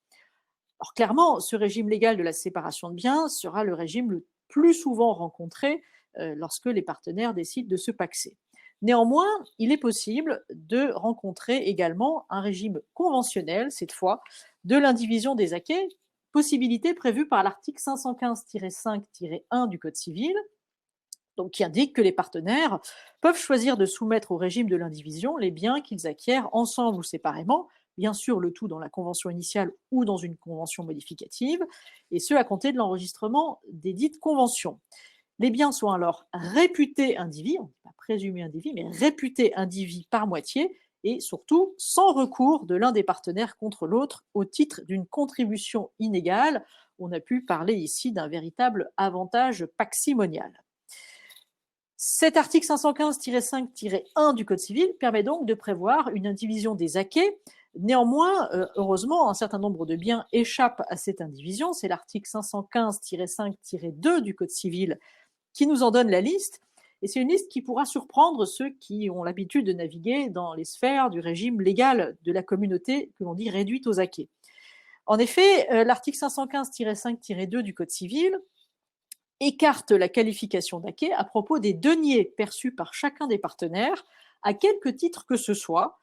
Alors clairement, ce régime légal de la séparation de biens sera le régime le plus souvent rencontré lorsque les partenaires décident de se paxer. Néanmoins, il est possible de rencontrer également un régime conventionnel, cette fois, de l'indivision des acquets, possibilité prévue par l'article 515-5-1 du Code civil, donc qui indique que les partenaires peuvent choisir de soumettre au régime de l'indivision les biens qu'ils acquièrent ensemble ou séparément, bien sûr le tout dans la convention initiale ou dans une convention modificative, et ce à compter de l'enregistrement des dites conventions. Les biens sont alors réputés indivis, on ne dit pas présumés indivis, mais réputés indivis par moitié, et surtout sans recours de l'un des partenaires contre l'autre au titre d'une contribution inégale. On a pu parler ici d'un véritable avantage paximonial. Cet article 515-5-1 du Code civil permet donc de prévoir une indivision des acquets. Néanmoins, heureusement, un certain nombre de biens échappent à cette indivision. C'est l'article 515-5-2 du Code civil qui nous en donne la liste. Et c'est une liste qui pourra surprendre ceux qui ont l'habitude de naviguer dans les sphères du régime légal de la communauté que l'on dit réduite aux acquets. En effet, l'article 515-5-2 du Code civil écarte la qualification d'acquet à propos des deniers perçus par chacun des partenaires à quelque titre que ce soit,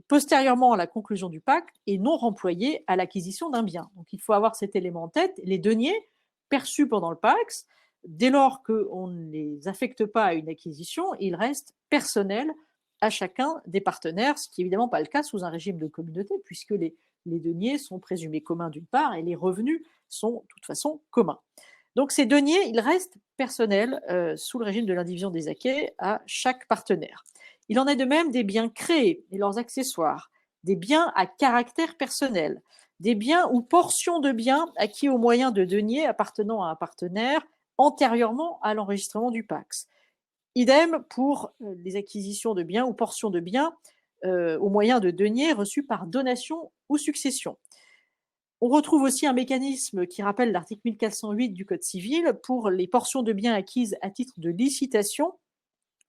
postérieurement à la conclusion du pacte et non remployés à l'acquisition d'un bien. Donc il faut avoir cet élément en tête. Les deniers perçus pendant le PACS, dès lors qu'on ne les affecte pas à une acquisition, ils restent personnels à chacun des partenaires, ce qui n'est évidemment pas le cas sous un régime de communauté, puisque les deniers sont présumés communs d'une part et les revenus sont de toute façon communs. Donc ces deniers, ils restent personnels sous le régime de l'indivision des acquets à chaque partenaire. Il en est de même des biens créés et leurs accessoires, des biens à caractère personnel, des biens ou portions de biens acquis au moyen de deniers appartenant à un partenaire antérieurement à l'enregistrement du PACS. Idem pour les acquisitions de biens ou portions de biens au moyen de deniers reçus par donation ou succession. On retrouve aussi un mécanisme qui rappelle l'article 1408 du Code civil pour les portions de biens acquises à titre de licitation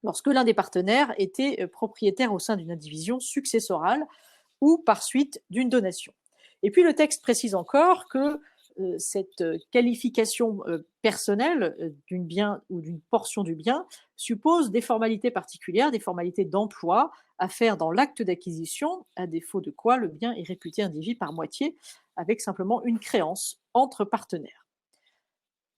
lorsque l'un des partenaires était propriétaire au sein d'une indivision successorale ou par suite d'une donation. Et puis le texte précise encore que cette qualification personnelle d'un bien ou d'une portion du bien suppose des formalités particulières, des formalités d'emploi à faire dans l'acte d'acquisition, à défaut de quoi le bien est réputé indivis par moitié, avec simplement une créance entre partenaires.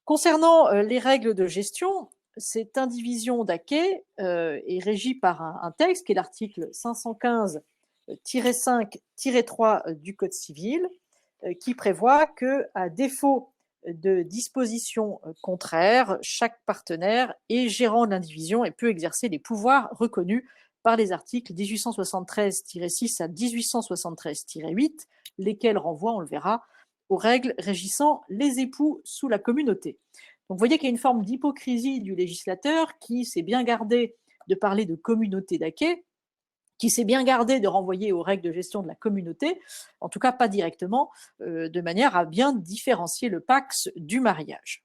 Concernant les règles de gestion, cette indivision d'acquet est régie par un texte qui est l'article 515-5-3 du Code civil, qui prévoit qu'à défaut de dispositions contraires, chaque partenaire est gérant de l'indivision et peut exercer les pouvoirs reconnus par les articles 1873-6 à 1873-8, lesquels renvoient, on le verra, aux règles régissant les époux sous la communauté. Donc vous voyez qu'il y a une forme d'hypocrisie du législateur qui s'est bien gardé de parler de communauté d'acquet, qui s'est bien gardé de renvoyer aux règles de gestion de la communauté, en tout cas pas directement, de manière à bien différencier le pax du mariage.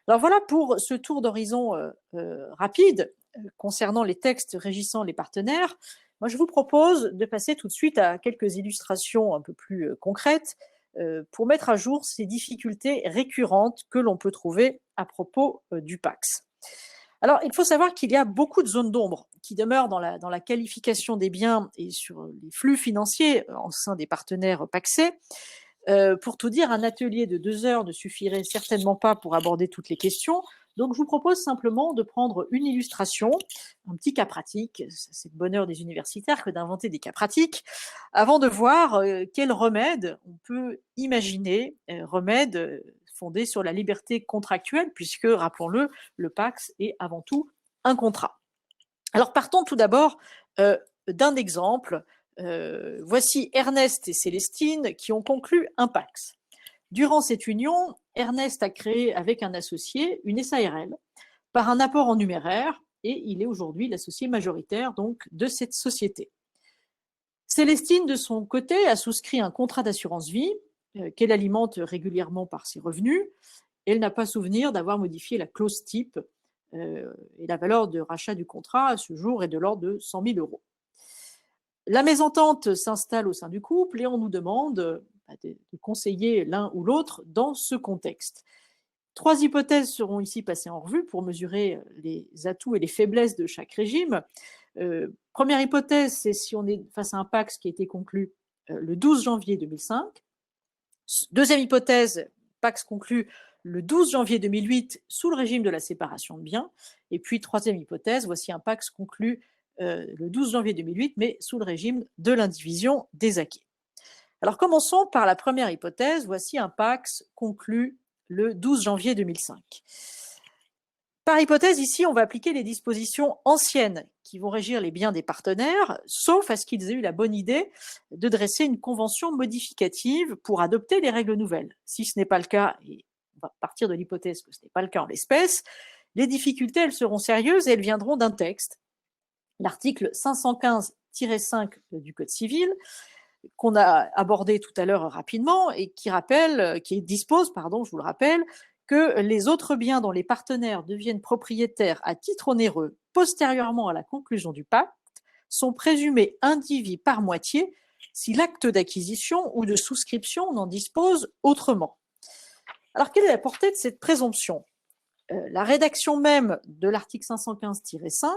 Alors voilà pour ce tour d'horizon rapide concernant les textes régissant les partenaires. Moi, je vous propose de passer tout de suite à quelques illustrations un peu plus concrètes pour mettre à jour ces difficultés récurrentes que l'on peut trouver à propos du pax. Alors, il faut savoir qu'il y a beaucoup de zones d'ombre qui demeurent dans la qualification des biens et sur les flux financiers en sein des partenaires pacsés. Pour tout dire, un atelier de 2 heures ne suffirait certainement pas pour aborder toutes les questions. Donc, je vous propose simplement de prendre une illustration, un petit cas pratique. C'est le bonheur des universitaires que d'inventer des cas pratiques, avant de voir quels remèdes on peut imaginer, remèdes fondés sur la liberté contractuelle, puisque, rappelons-le, le pax est avant tout un contrat. Alors, partons tout d'abord d'un exemple. Voici Ernest et Célestine qui ont conclu un pax. Durant cette union, Ernest a créé avec un associé une SARL par un apport en numéraire et il est aujourd'hui l'associé majoritaire donc de cette société. Célestine, de son côté, a souscrit un contrat d'assurance vie qu'elle alimente régulièrement par ses revenus. Elle n'a pas souvenir d'avoir modifié la clause type et la valeur de rachat du contrat à ce jour est de l'ordre de 100 000 €. La mésentente s'installe au sein du couple et on nous demande de conseiller l'un ou l'autre dans ce contexte. 3 hypothèses seront ici passées en revue pour mesurer les atouts et les faiblesses de chaque régime. Première hypothèse, c'est si on est face à un pax qui a été conclu le 12 janvier 2005. Deuxième hypothèse, pax conclu le 12 janvier 2008 sous le régime de la séparation de biens. Et puis troisième hypothèse, voici un pax conclu le 12 janvier 2008, mais sous le régime de l'indivision des acquis. Alors commençons par la première hypothèse. Voici un pax conclu le 12 janvier 2005. Par hypothèse, ici, on va appliquer les dispositions anciennes qui vont régir les biens des partenaires, sauf à ce qu'ils aient eu la bonne idée de dresser une convention modificative pour adopter les règles nouvelles. Si ce n'est pas le cas, et on va partir de l'hypothèse que ce n'est pas le cas en l'espèce, les difficultés, elles seront sérieuses et elles viendront d'un texte, l'article 515-5 du Code civil, qu'on a abordé tout à l'heure rapidement et qui dispose, je vous le rappelle, que les autres biens dont les partenaires deviennent propriétaires à titre onéreux postérieurement à la conclusion du pacte sont présumés indivis par moitié si l'acte d'acquisition ou de souscription n'en dispose autrement. Alors, quelle est la portée de cette présomption ? La rédaction même de l'article 515-5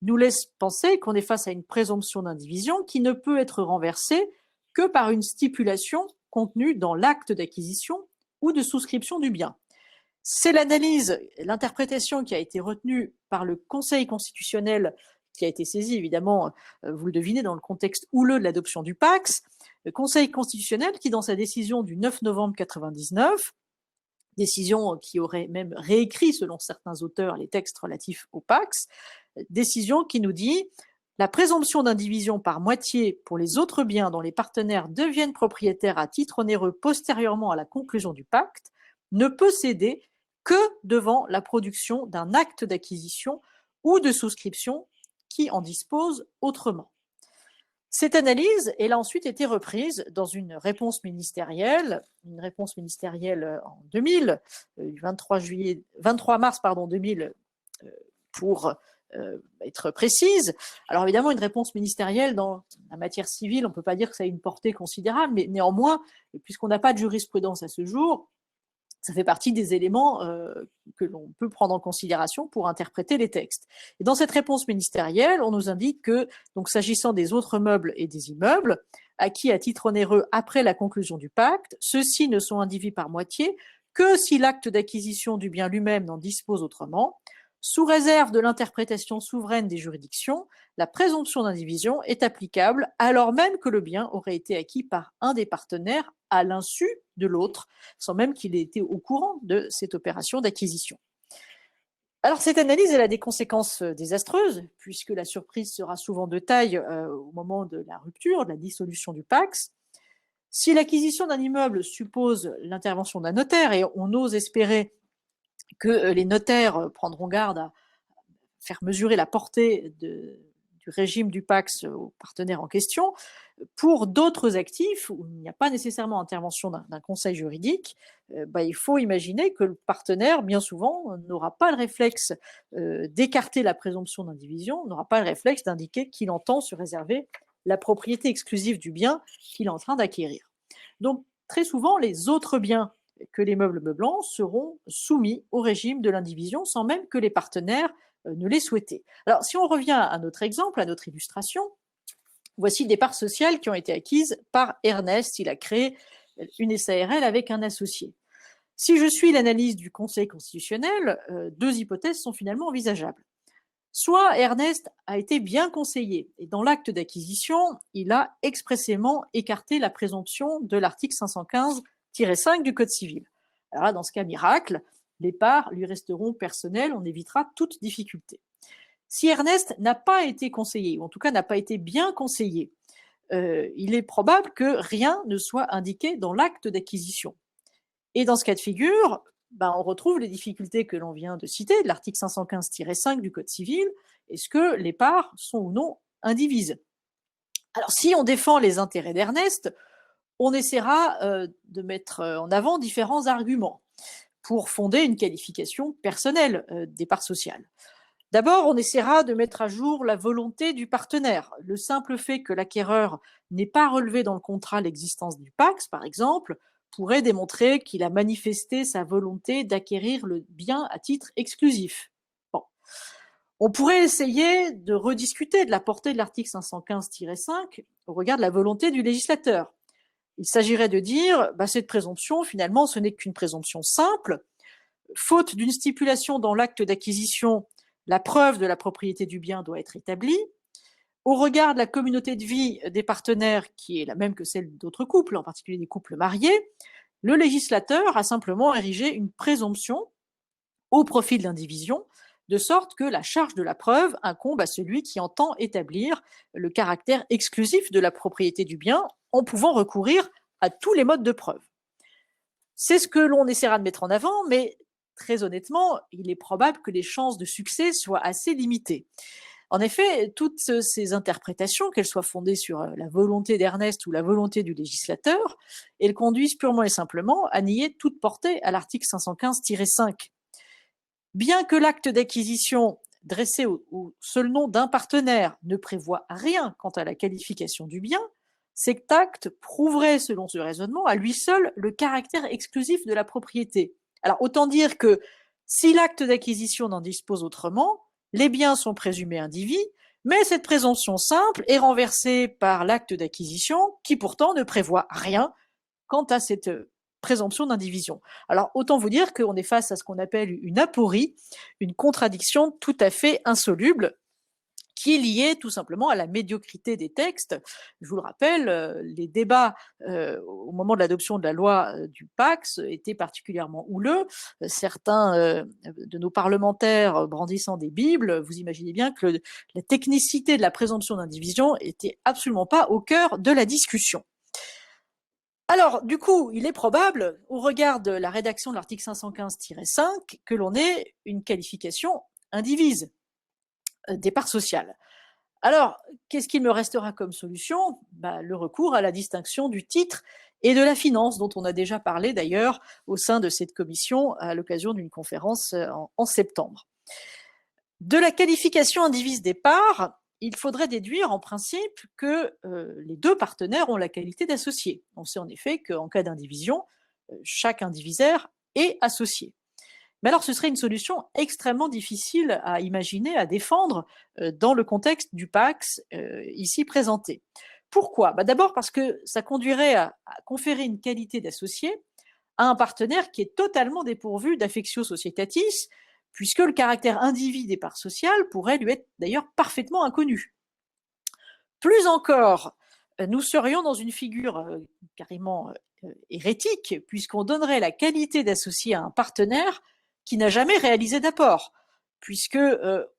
nous laisse penser qu'on est face à une présomption d'indivision qui ne peut être renversée que par une stipulation contenue dans l'acte d'acquisition ou de souscription du bien. C'est l'analyse, l'interprétation qui a été retenue par le Conseil constitutionnel, qui a été saisi évidemment, vous le devinez, dans le contexte houleux de l'adoption du PACS, le Conseil constitutionnel qui, dans sa décision du 9 novembre 1999, décision qui aurait même réécrit, selon certains auteurs, les textes relatifs au PACS, décision qui nous dit « La présomption d'indivision par moitié pour les autres biens dont les partenaires deviennent propriétaires à titre onéreux postérieurement à la conclusion du pacte ne peut céder que devant la production d'un acte d'acquisition ou de souscription qui en dispose autrement. » Cette analyse, elle a ensuite été reprise dans une réponse ministérielle en 2000, du 23 mars 2000, pour être précise. Alors évidemment, une réponse ministérielle dans la matière civile, on ne peut pas dire que ça a une portée considérable, mais néanmoins, puisqu'on n'a pas de jurisprudence à ce jour, ça fait partie des éléments que l'on peut prendre en considération pour interpréter les textes. Et dans cette réponse ministérielle, on nous indique que, donc, s'agissant des autres meubles et des immeubles, acquis à titre onéreux après la conclusion du pacte, ceux-ci ne sont indivis par moitié que si l'acte d'acquisition du bien lui-même n'en dispose autrement, Sous réserve de l'interprétation souveraine des juridictions, la présomption d'indivision est applicable alors même que le bien aurait été acquis par un des partenaires à l'insu de l'autre, sans même qu'il ait été au courant de cette opération d'acquisition. Alors cette analyse, elle a des conséquences désastreuses, puisque la surprise sera souvent de taille au moment de la rupture, de la dissolution du PACS. Si l'acquisition d'un immeuble suppose l'intervention d'un notaire, et on ose espérer que les notaires prendront garde à faire mesurer la portée du régime du PACS aux partenaires en question, pour d'autres actifs où il n'y a pas nécessairement intervention d'un conseil juridique, il faut imaginer que le partenaire, bien souvent, n'aura pas le réflexe d'écarter la présomption d'indivision, n'aura pas le réflexe d'indiquer qu'il entend se réserver la propriété exclusive du bien qu'il est en train d'acquérir. Donc, très souvent, les autres biens que les meubles meublants seront soumis au régime de l'indivision sans même que les partenaires ne l'aient souhaité. Alors, si on revient à notre exemple, à notre illustration, voici des parts sociales qui ont été acquises par Ernest. Il a créé une SARL avec un associé. Si je suis l'analyse du Conseil constitutionnel, deux hypothèses sont finalement envisageables. Soit Ernest a été bien conseillé et dans l'acte d'acquisition, il a expressément écarté la présomption de l'article 515-5 du Code civil. Alors là, dans ce cas miracle, les parts lui resteront personnelles, on évitera toute difficulté. Si Ernest n'a pas été conseillé, ou en tout cas n'a pas été bien conseillé, il est probable que rien ne soit indiqué dans l'acte d'acquisition. Et dans ce cas de figure, on retrouve les difficultés que l'on vient de citer, de l'article 515-5 du Code civil. Est-ce que les parts sont ou non indivises? Alors, si on défend les intérêts d'Ernest, on essaiera de mettre en avant différents arguments pour fonder une qualification personnelle des parts sociales. D'abord, on essaiera de mettre à jour la volonté du partenaire. Le simple fait que l'acquéreur n'ait pas relevé dans le contrat l'existence du PACS, par exemple, pourrait démontrer qu'il a manifesté sa volonté d'acquérir le bien à titre exclusif. Bon. On pourrait essayer de rediscuter de la portée de l'article 515-5 au regard de la volonté du législateur. Il s'agirait de dire, cette présomption, finalement, ce n'est qu'une présomption simple. Faute d'une stipulation dans l'acte d'acquisition, la preuve de la propriété du bien doit être établie. Au regard de la communauté de vie des partenaires, qui est la même que celle d'autres couples, en particulier des couples mariés, le législateur a simplement érigé une présomption au profit de l'indivision, de sorte que la charge de la preuve incombe à celui qui entend établir le caractère exclusif de la propriété du bien en pouvant recourir à tous les modes de preuve. C'est ce que l'on essaiera de mettre en avant, mais très honnêtement, il est probable que les chances de succès soient assez limitées. En effet, toutes ces interprétations, qu'elles soient fondées sur la volonté d'Ernest ou la volonté du législateur, elles conduisent purement et simplement à nier toute portée à l'article 515-5. Bien que l'acte d'acquisition dressé au seul nom d'un partenaire ne prévoit rien quant à la qualification du bien, cet acte prouverait, selon ce raisonnement, à lui seul le caractère exclusif de la propriété. Alors, autant dire que si l'acte d'acquisition n'en dispose autrement, les biens sont présumés indivis, mais cette présomption simple est renversée par l'acte d'acquisition qui pourtant ne prévoit rien quant à cette présomption d'indivision. Alors autant vous dire qu'on est face à ce qu'on appelle une aporie, une contradiction tout à fait insoluble qui est liée tout simplement à la médiocrité des textes. Je vous le rappelle, les débats au moment de l'adoption de la loi du PACS étaient particulièrement houleux. Certains de nos parlementaires brandissant des bibles, vous imaginez bien que la technicité de la présomption d'indivision était absolument pas au cœur de la discussion. Alors, du coup, il est probable, au regard de la rédaction de l'article 515-5, que l'on ait une qualification indivise des parts sociales. Alors, qu'est-ce qu'il me restera comme solution? Le recours à la distinction du titre et de la finance, dont on a déjà parlé d'ailleurs au sein de cette commission à l'occasion d'une conférence en septembre. De la qualification indivise des parts, il faudrait déduire en principe que les deux partenaires ont la qualité d'associés. On sait en effet qu'en cas d'indivision, chaque indivisaire est associé. Mais alors, ce serait une solution extrêmement difficile à imaginer, à défendre dans le contexte du PACS ici présenté. Pourquoi? D'abord parce que ça conduirait à conférer une qualité d'associé à un partenaire qui est totalement dépourvu d'affectio societatis, puisque le caractère individu des parts sociales pourrait lui être d'ailleurs parfaitement inconnu. Plus encore, nous serions dans une figure carrément hérétique, puisqu'on donnerait la qualité d'associé à un partenaire qui n'a jamais réalisé d'apport, puisque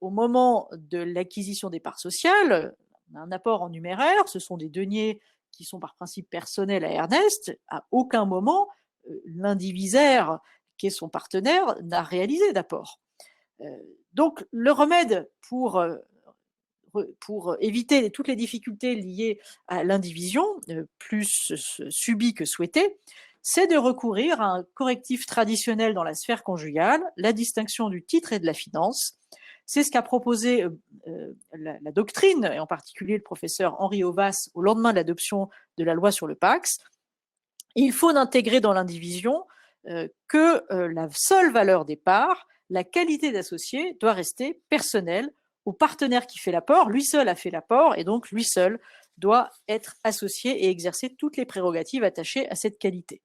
au moment de l'acquisition des parts sociales, on a un apport en numéraire, ce sont des deniers qui sont par principe personnels à Ernest, à aucun moment l'indivisaire qui est son partenaire n'a réalisé d'apport. Donc le remède pour éviter toutes les difficultés liées à l'indivision, plus subie que souhaitée, c'est de recourir à un correctif traditionnel dans la sphère conjugale, la distinction du titre et de la finance. C'est ce qu'a proposé la doctrine, et en particulier le professeur Henri Auvasse, au lendemain de l'adoption de la loi sur le Pacs. Il faut n'intégrer dans l'indivision que la seule valeur des parts, la qualité d'associé doit rester personnelle au partenaire qui fait l'apport. Lui seul a fait l'apport et donc lui seul doit être associé et exercer toutes les prérogatives attachées à cette qualité.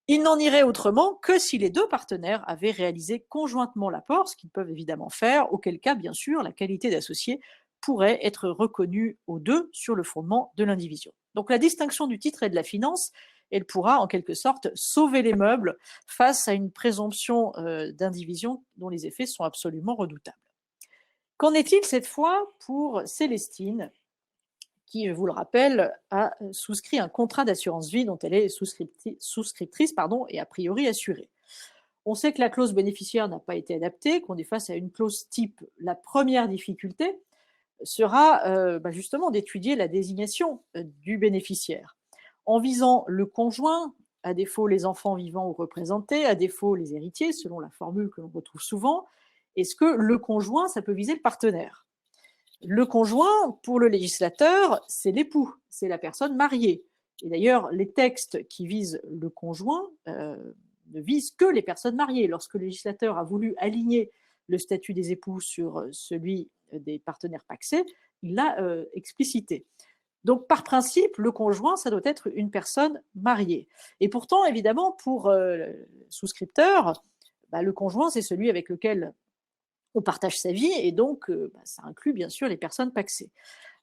Il n'en irait autrement que si les deux partenaires avaient réalisé conjointement l'apport, ce qu'ils peuvent évidemment faire, auquel cas, bien sûr, la qualité d'associé pourrait être reconnue aux deux sur le fondement de l'indivision. Donc la distinction du titre et de la finance, elle pourra en quelque sorte sauver les meubles face à une présomption d'indivision dont les effets sont absolument redoutables. Qu'en est-il cette fois pour Célestine, qui, je vous le rappelle, a souscrit un contrat d'assurance vie dont elle est souscriptrice et a priori assurée. On sait que la clause bénéficiaire n'a pas été adaptée, qu'on est face à une clause type. La première difficulté sera justement d'étudier la désignation du bénéficiaire. En visant le conjoint, à défaut les enfants vivants ou représentés, à défaut les héritiers, selon la formule que l'on retrouve souvent, est-ce que le conjoint, ça peut viser le partenaire ? Le conjoint, pour le législateur, c'est l'époux, c'est la personne mariée. Et d'ailleurs, les textes qui visent le conjoint ne visent que les personnes mariées. Lorsque le législateur a voulu aligner le statut des époux sur celui des partenaires pacsés, il l'a explicité. Donc, par principe, le conjoint, ça doit être une personne mariée. Et pourtant, évidemment, pour le souscripteur, le conjoint, c'est celui avec lequel on partage sa vie, et donc ça inclut bien sûr les personnes pacsées.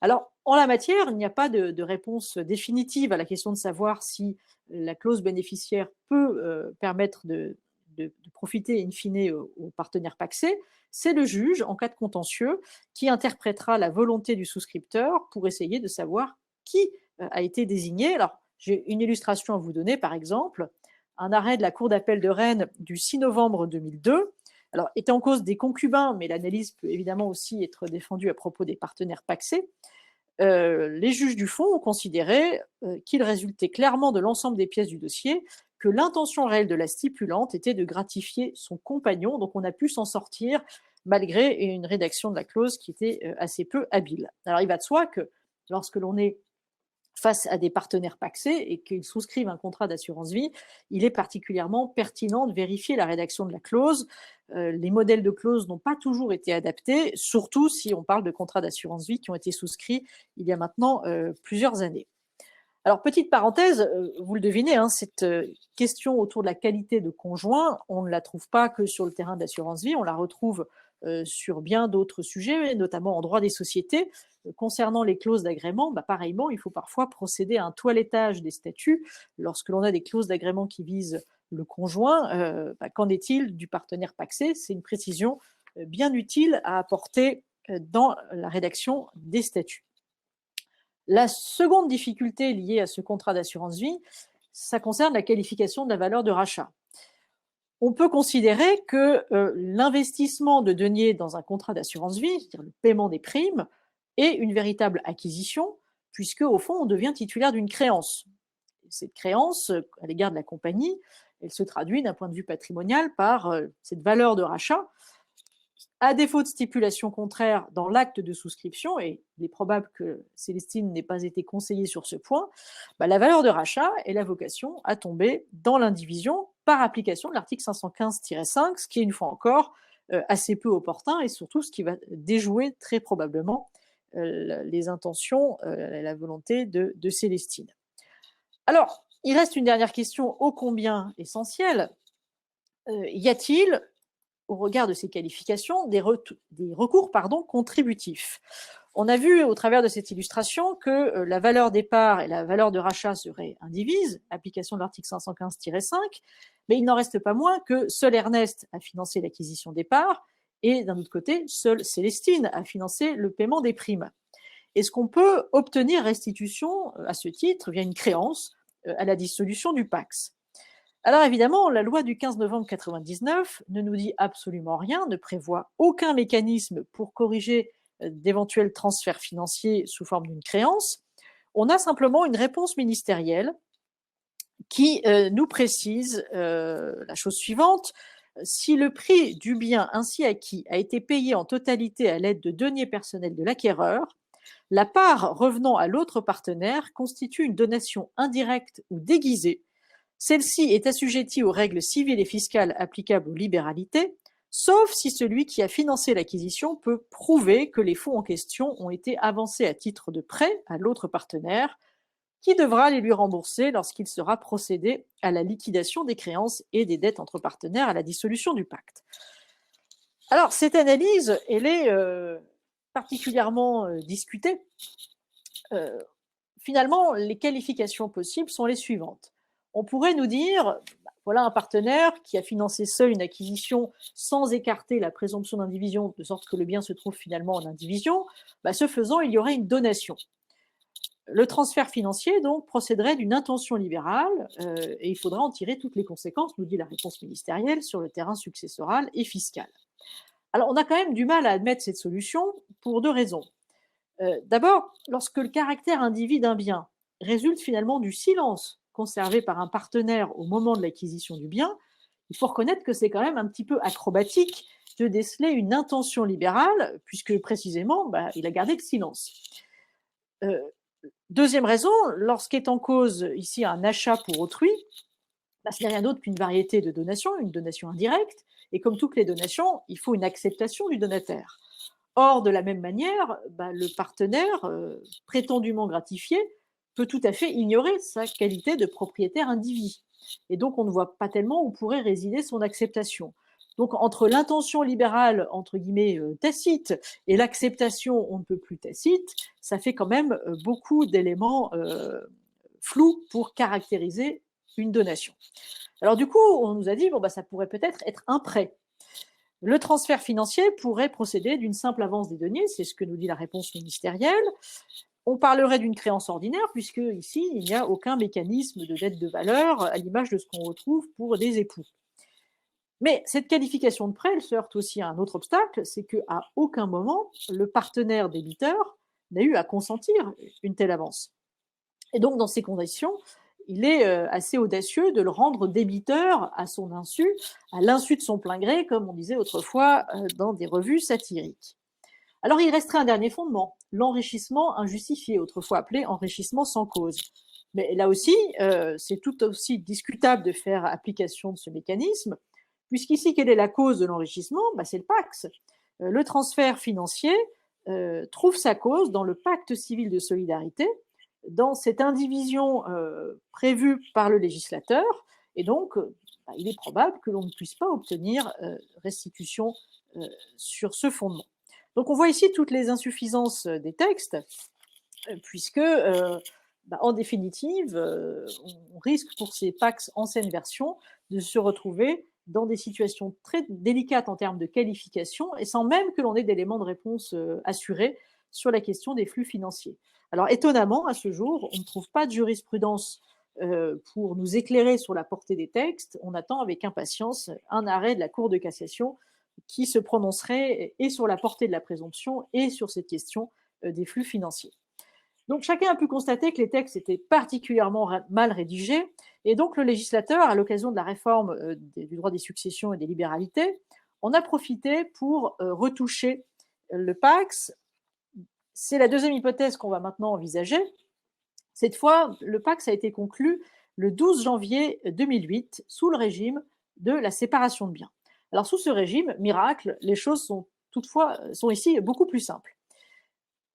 Alors, en la matière, il n'y a pas de réponse définitive à la question de savoir si la clause bénéficiaire peut permettre de profiter in fine aux partenaires pacsés. C'est le juge, en cas de contentieux, qui interprétera la volonté du souscripteur pour essayer de savoir qui a été désigné. Alors, j'ai une illustration à vous donner, par exemple, un arrêt de la Cour d'appel de Rennes du 6 novembre 2002. Alors, était en cause des concubins, mais l'analyse peut évidemment aussi être défendue à propos des partenaires pacsés. Les juges du fond ont considéré qu'il résultait clairement de l'ensemble des pièces du dossier que l'intention réelle de la stipulante était de gratifier son compagnon, donc on a pu s'en sortir malgré une rédaction de la clause qui était assez peu habile. Alors il va de soi que lorsque l'on est face à des partenaires pacsés et qu'ils souscrivent un contrat d'assurance vie, il est particulièrement pertinent de vérifier la rédaction de la clause. Les modèles de clause n'ont pas toujours été adaptés, surtout si on parle de contrats d'assurance vie qui ont été souscrits il y a maintenant plusieurs années. Alors, petite parenthèse, vous le devinez, cette question autour de la qualité de conjoint, on ne la trouve pas que sur le terrain de l'assurance vie, on la retrouve sur bien d'autres sujets, notamment en droit des sociétés. Concernant les clauses d'agrément, pareillement, il faut parfois procéder à un toilettage des statuts. Lorsque l'on a des clauses d'agrément qui visent le conjoint, qu'en est-il du partenaire pacsé ? C'est une précision bien utile à apporter dans la rédaction des statuts. La seconde difficulté liée à ce contrat d'assurance vie, ça concerne la qualification de la valeur de rachat. On peut considérer que l'investissement de deniers dans un contrat d'assurance vie, c'est-à-dire le paiement des primes, est une véritable acquisition, puisque au fond, on devient titulaire d'une créance. Cette créance, à l'égard de la compagnie, elle se traduit d'un point de vue patrimonial par cette valeur de rachat. À défaut de stipulation contraire dans l'acte de souscription, et il est probable que Célestine n'ait pas été conseillée sur ce point, la valeur de rachat est la vocation à tomber dans l'indivision par application de l'article 515-5, ce qui est une fois encore assez peu opportun et surtout ce qui va déjouer très probablement les intentions, la volonté de Célestine. Alors, il reste une dernière question ô combien essentielle. Y a-t-il au regard de ces qualifications, des recours contributifs. On a vu au travers de cette illustration que la valeur des parts et la valeur de rachat seraient indivises, application de l'article 515-5, mais il n'en reste pas moins que seul Ernest a financé l'acquisition des parts et d'un autre côté, seule Célestine a financé le paiement des primes. Est-ce qu'on peut obtenir restitution à ce titre via une créance à la dissolution du PACS? Alors évidemment, la loi du 15 novembre 1999 ne nous dit absolument rien, ne prévoit aucun mécanisme pour corriger d'éventuels transferts financiers sous forme d'une créance. On a simplement une réponse ministérielle qui nous précise la chose suivante. Si le prix du bien ainsi acquis a été payé en totalité à l'aide de deniers personnels de l'acquéreur, la part revenant à l'autre partenaire constitue une donation indirecte ou déguisée. Celle-ci est assujettie aux règles civiles et fiscales applicables aux libéralités, sauf si celui qui a financé l'acquisition peut prouver que les fonds en question ont été avancés à titre de prêt à l'autre partenaire, qui devra les lui rembourser lorsqu'il sera procédé à la liquidation des créances et des dettes entre partenaires à la dissolution du pacte. Alors, cette analyse, elle est particulièrement discutée. Finalement, les qualifications possibles sont les suivantes. On pourrait nous dire, voilà un partenaire qui a financé seul une acquisition sans écarter la présomption d'indivision, de sorte que le bien se trouve finalement en indivision. Ce faisant, il y aurait une donation. Le transfert financier, donc, procéderait d'une intention libérale et il faudra en tirer toutes les conséquences, nous dit la réponse ministérielle, sur le terrain successoral et fiscal. Alors, on a quand même du mal à admettre cette solution pour deux raisons. D'abord, lorsque le caractère individu d'un bien résulte finalement du silence conservé par un partenaire au moment de l'acquisition du bien, il faut reconnaître que c'est quand même un petit peu acrobatique de déceler une intention libérale, puisque précisément, il a gardé le silence. Deuxième raison, lorsqu'est en cause ici un achat pour autrui, ce n'est rien d'autre qu'une variété de donations, une donation indirecte, et comme toutes les donations, il faut une acceptation du donataire. Or, de la même manière, le partenaire prétendument gratifié peut tout à fait ignorer sa qualité de propriétaire individu. Et donc, on ne voit pas tellement où pourrait résider son acceptation. Donc, entre l'intention libérale, entre guillemets, tacite, et l'acceptation on ne peut plus tacite, ça fait quand même beaucoup d'éléments flous pour caractériser une donation. Alors du coup, on nous a dit, ça pourrait peut-être être un prêt. Le transfert financier pourrait procéder d'une simple avance des deniers, c'est ce que nous dit la réponse ministérielle. On parlerait d'une créance ordinaire, puisque ici, il n'y a aucun mécanisme de dette de valeur, à l'image de ce qu'on retrouve pour des époux. Mais cette qualification de prêt, elle se heurte aussi à un autre obstacle, c'est qu'à aucun moment, le partenaire débiteur n'a eu à consentir une telle avance. Et donc, dans ces conditions, il est assez audacieux de le rendre débiteur à son insu, à l'insu de son plein gré, comme on disait autrefois dans des revues satiriques. Alors, il resterait un dernier fondement, l'enrichissement injustifié, autrefois appelé enrichissement sans cause. Mais là aussi, c'est tout aussi discutable de faire application de ce mécanisme, puisqu'ici, quelle est la cause de l'enrichissement ? C'est le PACS. Le transfert financier trouve sa cause dans le pacte civil de solidarité, dans cette indivision prévue par le législateur, et donc il est probable que l'on ne puisse pas obtenir restitution sur ce fondement. Donc on voit ici toutes les insuffisances des textes, puisque en définitive, on risque pour ces PACS ancienne version de se retrouver dans des situations très délicates en termes de qualification et sans même que l'on ait d'éléments de réponse assurés sur la question des flux financiers. Alors étonnamment, à ce jour, on ne trouve pas de jurisprudence pour nous éclairer sur la portée des textes. On attend avec impatience un arrêt de la Cour de cassation qui se prononcerait et sur la portée de la présomption et sur cette question des flux financiers. Donc chacun a pu constater que les textes étaient particulièrement mal rédigés et donc le législateur, à l'occasion de la réforme du droit des successions et des libéralités, en a profité pour retoucher le PACS. C'est la deuxième hypothèse qu'on va maintenant envisager. Cette fois, le PACS a été conclu le 12 janvier 2008 sous le régime de la séparation de biens. Alors sous ce régime, miracle, les choses sont ici beaucoup plus simples.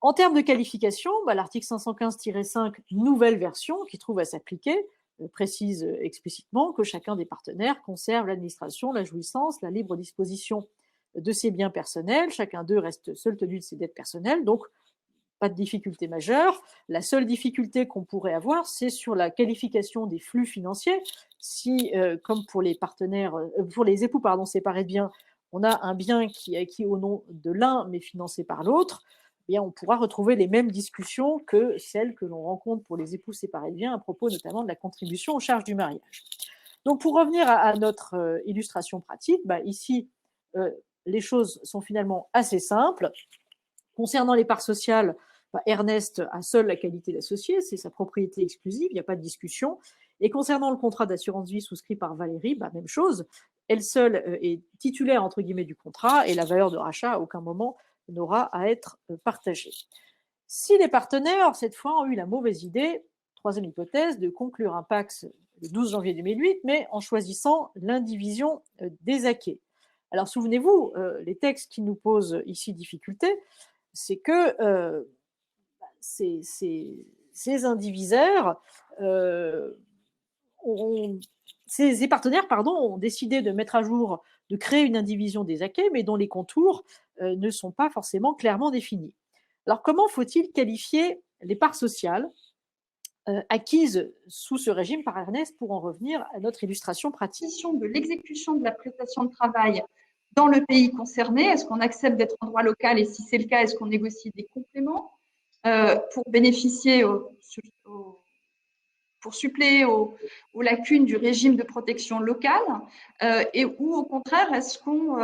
En termes de qualification, l'article 515-5, nouvelle version, qui trouve à s'appliquer, précise explicitement que chacun des partenaires conserve l'administration, la jouissance, la libre disposition de ses biens personnels. Chacun d'eux reste seul tenu de ses dettes personnelles. Donc, pas de difficulté majeure. La seule difficulté qu'on pourrait avoir, c'est sur la qualification des flux financiers. Si, comme pour les partenaires, pour les époux séparés de biens, on a un bien qui est acquis au nom de l'un mais financé par l'autre, eh bien, on pourra retrouver les mêmes discussions que celles que l'on rencontre pour les époux séparés de biens à propos notamment de la contribution aux charges du mariage. Donc, pour revenir à notre illustration pratique, ici, les choses sont finalement assez simples. Concernant les parts sociales, Ernest a seul la qualité d'associé, c'est sa propriété exclusive, il n'y a pas de discussion. Et concernant le contrat d'assurance vie souscrit par Valérie, même chose, elle seule est titulaire entre guillemets du contrat et la valeur de rachat à aucun moment n'aura à être partagée. Si les partenaires, cette fois, ont eu la mauvaise idée, troisième hypothèse, de conclure un Pacs le 12 janvier 2008, mais en choisissant l'indivision des acquets. Alors souvenez-vous, les textes qui nous posent ici difficulté, c'est que ces indivisaires, ces partenaires ont décidé de mettre à jour, de créer une indivision des acquets, mais dont les contours ne sont pas forcément clairement définis. Alors comment faut-il qualifier les parts sociales acquises sous ce régime par Ernest pour en revenir à notre illustration pratique? De l'exécution de la prestation de travail dans le pays concerné, est-ce qu'on accepte d'être en droit local et si c'est le cas, est-ce qu'on négocie des compléments pour bénéficier, pour suppléer aux lacunes du régime de protection locale ou au contraire, est-ce qu'on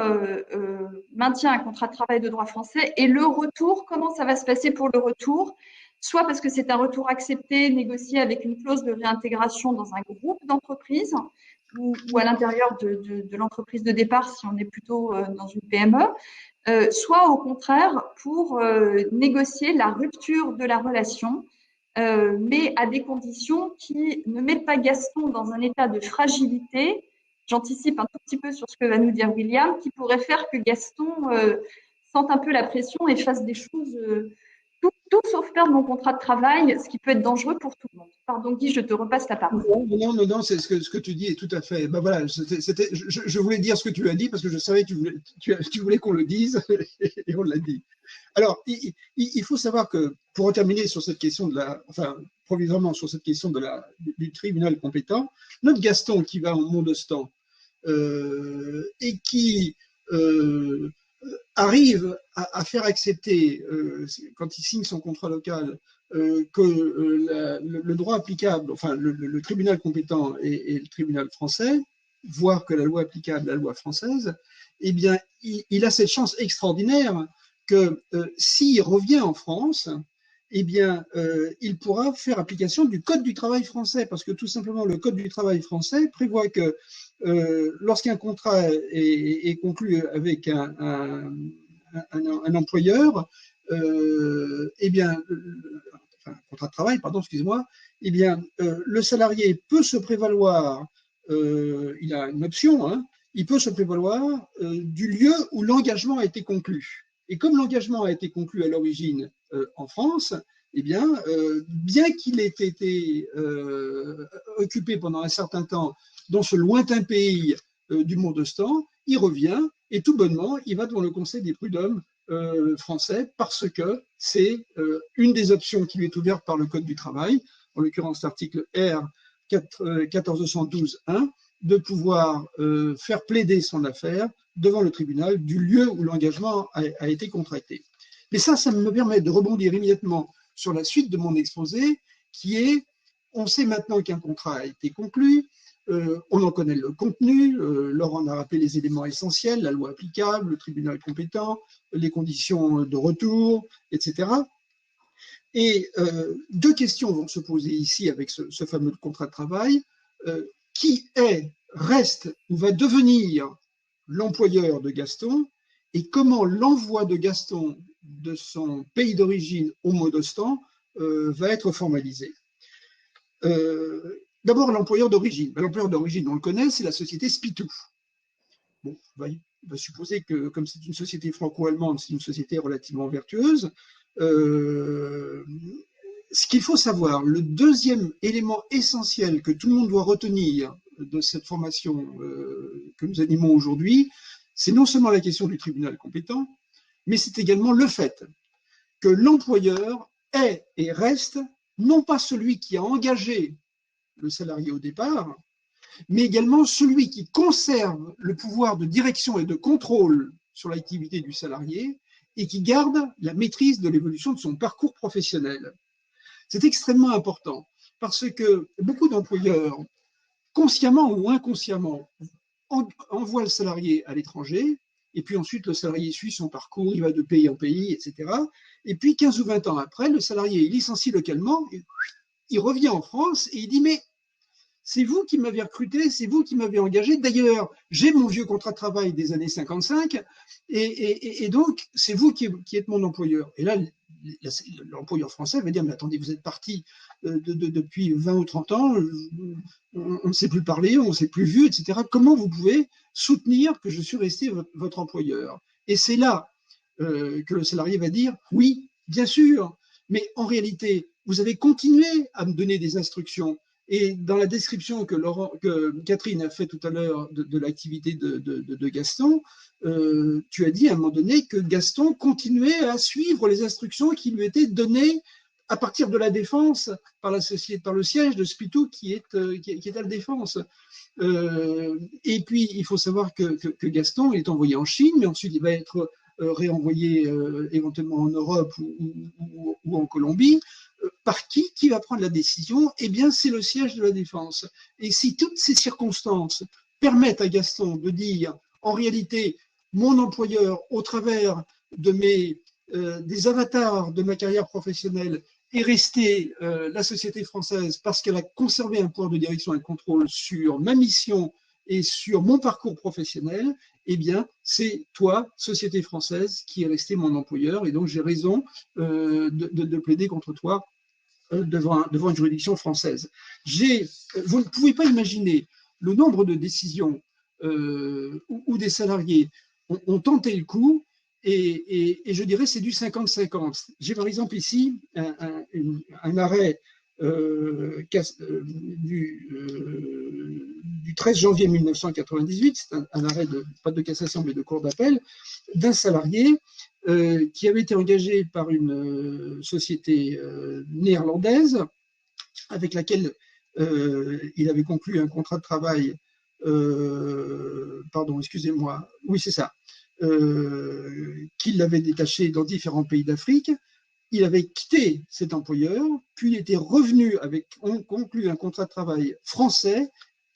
maintient un contrat de travail de droit français et le retour, comment ça va se passer pour le retour? Soit parce que c'est un retour accepté, négocié avec une clause de réintégration dans un groupe d'entreprises ou à l'intérieur de l'entreprise de départ si on est plutôt dans une PME, soit au contraire pour négocier la rupture de la relation, mais à des conditions qui ne mettent pas Gaston dans un état de fragilité. J'anticipe un tout petit peu sur ce que va nous dire William, qui pourrait faire que Gaston sente un peu la pression et fasse des choses tout sauf perdre mon contrat de travail, ce qui peut être dangereux pour tout le monde. Pardon Guy, je te repasse la parole. Non, c'est ce que tu dis est tout à fait. Voilà, je voulais dire ce que tu as dit parce que je savais que tu voulais qu'on le dise et on l'a dit. Alors, il faut savoir que pour terminer sur cette question provisoirement sur cette question du tribunal compétent, notre Gaston qui va en Mont-de-Stan et qui arrive à faire accepter, quand il signe son contrat local, que le droit applicable, enfin le tribunal compétent et le tribunal français, voire que la loi applicable, la loi française, eh bien, il a cette chance extraordinaire que s'il revient en France, eh bien, il pourra faire application du Code du travail français, parce que tout simplement, le Code du travail français prévoit que lorsqu'un contrat est conclu avec un employeur, eh bien, un contrat de travail, pardon, excusez-moi, eh bien, le salarié peut se prévaloir, il a une option, hein, il peut se prévaloir du lieu où l'engagement a été conclu. Et comme l'engagement a été conclu à l'origine en France, eh bien, bien qu'il ait été occupé pendant un certain temps dans ce lointain pays du Mont-de-Stan, il revient et tout bonnement, il va devant le Conseil des prud'hommes français parce que c'est une des options qui lui est ouverte par le Code du travail, en l'occurrence l'article R 1412.1, de pouvoir faire plaider son affaire devant le tribunal du lieu où l'engagement a été contracté. Mais ça me permet de rebondir immédiatement sur la suite de mon exposé, qui est, on sait maintenant qu'un contrat a été conclu, on en connaît le contenu, Laurent a rappelé les éléments essentiels, la loi applicable, le tribunal compétent, les conditions de retour, etc. Et deux questions vont se poser ici avec ce fameux contrat de travail. Qui reste ou va devenir l'employeur de Gaston et comment l'envoi de Gaston de son pays d'origine au Mont-de-Stan va être formalisé. D'abord, l'employeur d'origine. L'employeur d'origine, on le connaît, c'est la société Spitou. Bon, on va supposer que, comme c'est une société franco-allemande, c'est une société relativement vertueuse. Ce qu'il faut savoir, le deuxième élément essentiel que tout le monde doit retenir de cette formation que nous animons aujourd'hui, c'est non seulement la question du tribunal compétent, mais c'est également le fait que l'employeur est et reste non pas celui qui a engagé le salarié au départ, mais également celui qui conserve le pouvoir de direction et de contrôle sur l'activité du salarié et qui garde la maîtrise de l'évolution de son parcours professionnel. C'est extrêmement important parce que beaucoup d'employeurs, consciemment ou inconsciemment, envoient le salarié à l'étranger et puis ensuite le salarié suit son parcours, il va de pays en pays, etc. Et puis 15 ou 20 ans après, le salarié est licencié localement, il revient en France et il dit « mais c'est vous qui m'avez recruté, c'est vous qui m'avez engagé. D'ailleurs, j'ai mon vieux contrat de travail des années 55 et donc c'est vous qui êtes mon employeur. » Et là, l'employeur français va dire « mais attendez, vous êtes parti depuis 20 ou 30 ans, on ne s'est plus parlé, on ne s'est plus vu, etc. Comment vous pouvez soutenir que je suis resté votre employeur ?» Et c'est là que le salarié va dire « oui, bien sûr, mais en réalité, vous avez continué à me donner des instructions. » Et dans la description que Catherine a fait tout à l'heure de l'activité de Gaston, tu as dit à un moment donné que Gaston continuait à suivre les instructions qui lui étaient données à partir de la défense par le siège de Spitou qui est à la défense. Et puis, il faut savoir que Gaston est envoyé en Chine, mais ensuite il va être réenvoyé éventuellement en Europe ou en Colombie. Par qui va prendre la décision? Eh bien, c'est le siège de la défense. Et si toutes ces circonstances permettent à Gaston de dire, en réalité, mon employeur, au travers de des avatars de ma carrière professionnelle, est resté la société française parce qu'elle a conservé un pouvoir de direction et de contrôle sur ma mission et sur mon parcours professionnel, eh bien, c'est toi, société française, qui est resté mon employeur, et donc j'ai raison de plaider contre toi devant une juridiction française. Vous ne pouvez pas imaginer le nombre de décisions où des salariés ont tenté le coup, et je dirais c'est du 50-50. J'ai par exemple ici un arrêt du 13 janvier 1998, c'est un arrêt pas de cassation mais de cour d'appel, d'un salarié qui avait été engagé par une société néerlandaise avec laquelle il avait conclu un contrat de travail, pardon, excusez-moi, oui c'est ça, qu'il l'avait détaché dans différents pays d'Afrique. Il avait quitté cet employeur, puis il était revenu on conclut un contrat de travail français,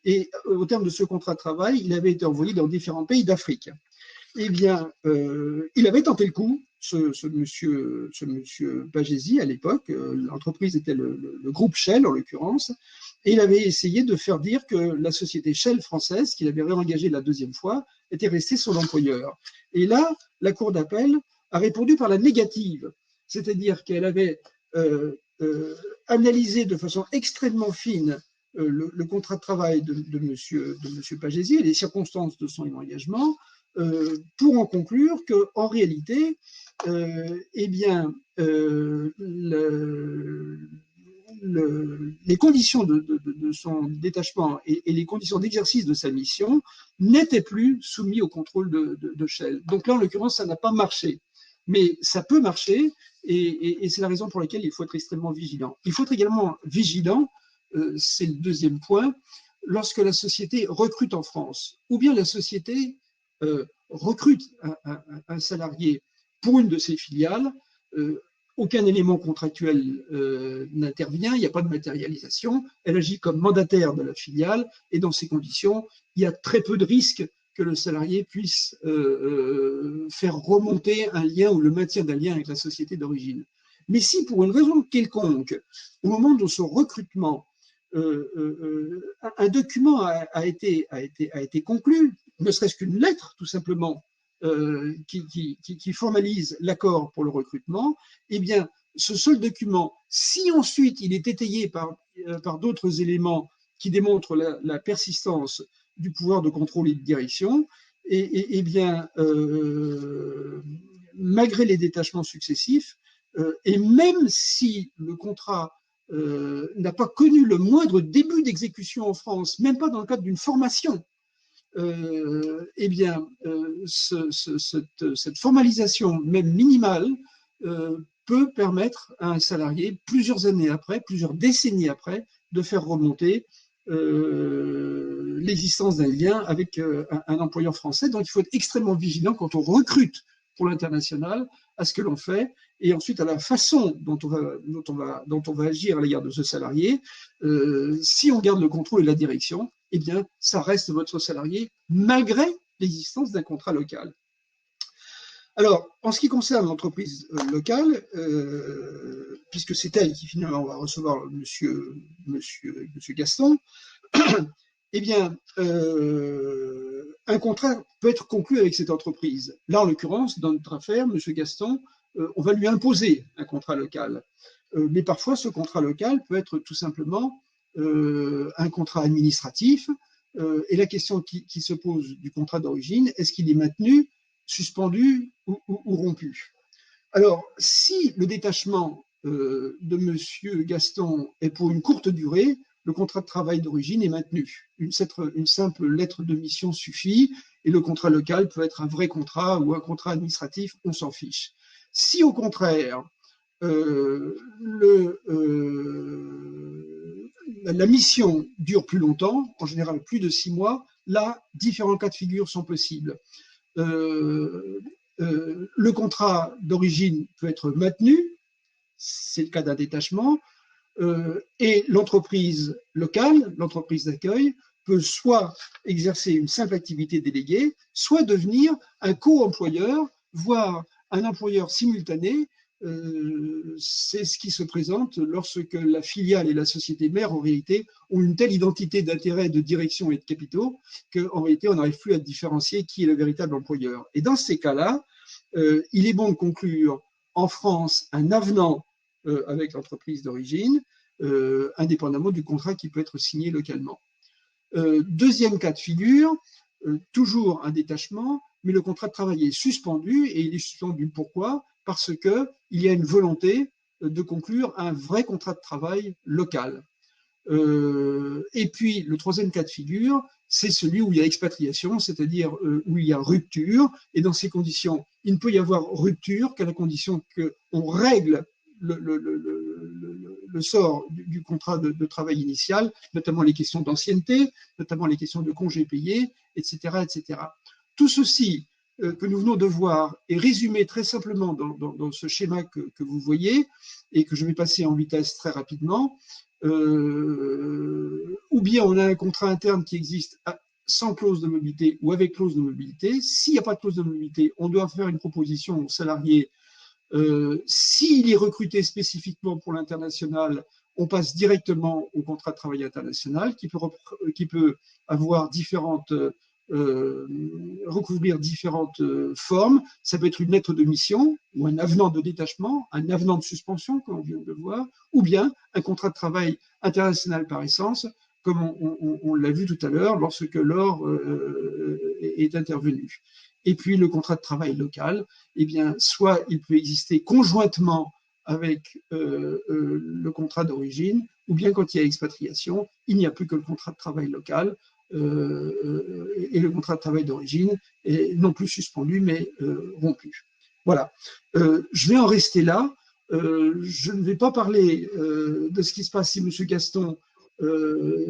et au terme de ce contrat de travail, il avait été envoyé dans différents pays d'Afrique. Eh bien, il avait tenté le coup, ce monsieur Pagési, à l'époque, l'entreprise était le groupe Shell en l'occurrence, et il avait essayé de faire dire que la société Shell française, qu'il avait réengagée la deuxième fois, était restée son employeur. Et là, la cour d'appel a répondu par la négative, c'est-à-dire qu'elle avait analysé de façon extrêmement fine le contrat de travail de monsieur Pagési et les circonstances de son engagement, pour en conclure qu'en réalité, eh bien, les conditions de son détachement et les conditions d'exercice de sa mission n'étaient plus soumises au contrôle de Shell. Donc là, en l'occurrence, ça n'a pas marché. Mais ça peut marcher, et c'est la raison pour laquelle il faut être extrêmement vigilant. Il faut être également vigilant, c'est le deuxième point, lorsque la société recrute en France, ou bien la société recrute un salarié pour une de ses filiales, aucun élément contractuel n'intervient, il n'y a pas de matérialisation, elle agit comme mandataire de la filiale, et dans ces conditions, il y a très peu de risques que le salarié puisse faire remonter un lien ou le maintien d'un lien avec la société d'origine. Mais si pour une raison quelconque, au moment de son recrutement, un document a été conclu, ne serait-ce qu'une lettre tout simplement, qui formalise l'accord pour le recrutement, eh bien, ce seul document, si ensuite il est étayé par d'autres éléments qui démontrent la persistance du pouvoir de contrôle et de direction, et bien, malgré les détachements successifs, Et même si le contrat n'a pas connu le moindre début d'exécution en France, même pas dans le cadre d'une formation, eh bien, cette formalisation, même minimale, peut permettre à un salarié, plusieurs années après, plusieurs décennies après, de faire remonter l'existence d'un lien avec un employeur français. Donc, il faut être extrêmement vigilant quand on recrute pour l'international à ce que l'on fait et ensuite à la façon dont on va agir à l'égard de ce salarié. Si on garde le contrôle et la direction, eh bien, ça reste votre salarié malgré l'existence d'un contrat local. Alors, en ce qui concerne l'entreprise locale, puisque c'est elle qui finalement va recevoir monsieur Gaston, eh bien, un contrat peut être conclu avec cette entreprise. Là, en l'occurrence, dans notre affaire, monsieur Gaston, on va lui imposer un contrat local. Mais parfois, ce contrat local peut être tout simplement un contrat administratif. Et la question qui se pose du contrat d'origine, est-ce qu'il est maintenu, suspendu ou rompu? Alors, si le détachement de monsieur Gaston est pour une courte durée, le contrat de travail d'origine est maintenu. Une simple lettre de mission suffit et le contrat local peut être un vrai contrat ou un contrat administratif, on s'en fiche. Si au contraire, la mission dure plus longtemps, en général plus de 6 mois, là, différents cas de figure sont possibles. Le contrat d'origine peut être maintenu, c'est le cas d'un détachement, et l'entreprise locale, l'entreprise d'accueil, peut soit exercer une simple activité déléguée, soit devenir un co-employeur, voire un employeur simultané. C'est ce qui se présente lorsque la filiale et la société mère, en réalité, ont une telle identité d'intérêt, de direction et de capitaux qu'en réalité, on n'arrive plus à différencier qui est le véritable employeur. Et dans ces cas-là, il est bon de conclure en France un avenant avec l'entreprise d'origine, indépendamment du contrat qui peut être signé localement. Deuxième cas de figure, toujours un détachement, mais le contrat de travail est suspendu, et il est suspendu pourquoi? Parce qu'il y a une volonté de conclure un vrai contrat de travail local. Et puis, le troisième cas de figure, c'est celui où il y a expatriation, c'est-à-dire où il y a rupture, et dans ces conditions, il ne peut y avoir rupture qu'à la condition qu'on règle le sort du contrat de travail initial, notamment les questions d'ancienneté, notamment les questions de congés payés, etc., etc. Tout ceci que nous venons de voir est résumé très simplement dans ce schéma que vous voyez et que je vais passer en vitesse très rapidement. Ou bien on a un contrat interne qui existe sans clause de mobilité ou avec clause de mobilité. S'il n'y a pas de clause de mobilité, on doit faire une proposition au salarié. S'il est recruté spécifiquement pour l'international, on passe directement au contrat de travail international qui peut avoir recouvrir différentes formes. Ça peut être une lettre de mission ou un avenant de détachement, un avenant de suspension, comme on vient de voir, ou bien un contrat de travail international par essence, comme on l'a vu tout à l'heure lorsque l'or est intervenu. Et puis le contrat de travail local, eh bien, soit il peut exister conjointement avec le contrat d'origine, ou bien quand il y a expatriation, il n'y a plus que le contrat de travail local, et le contrat de travail d'origine est non plus suspendu, mais rompu. Voilà. Je vais en rester là. Je ne vais pas parler de ce qui se passe si M. Gaston,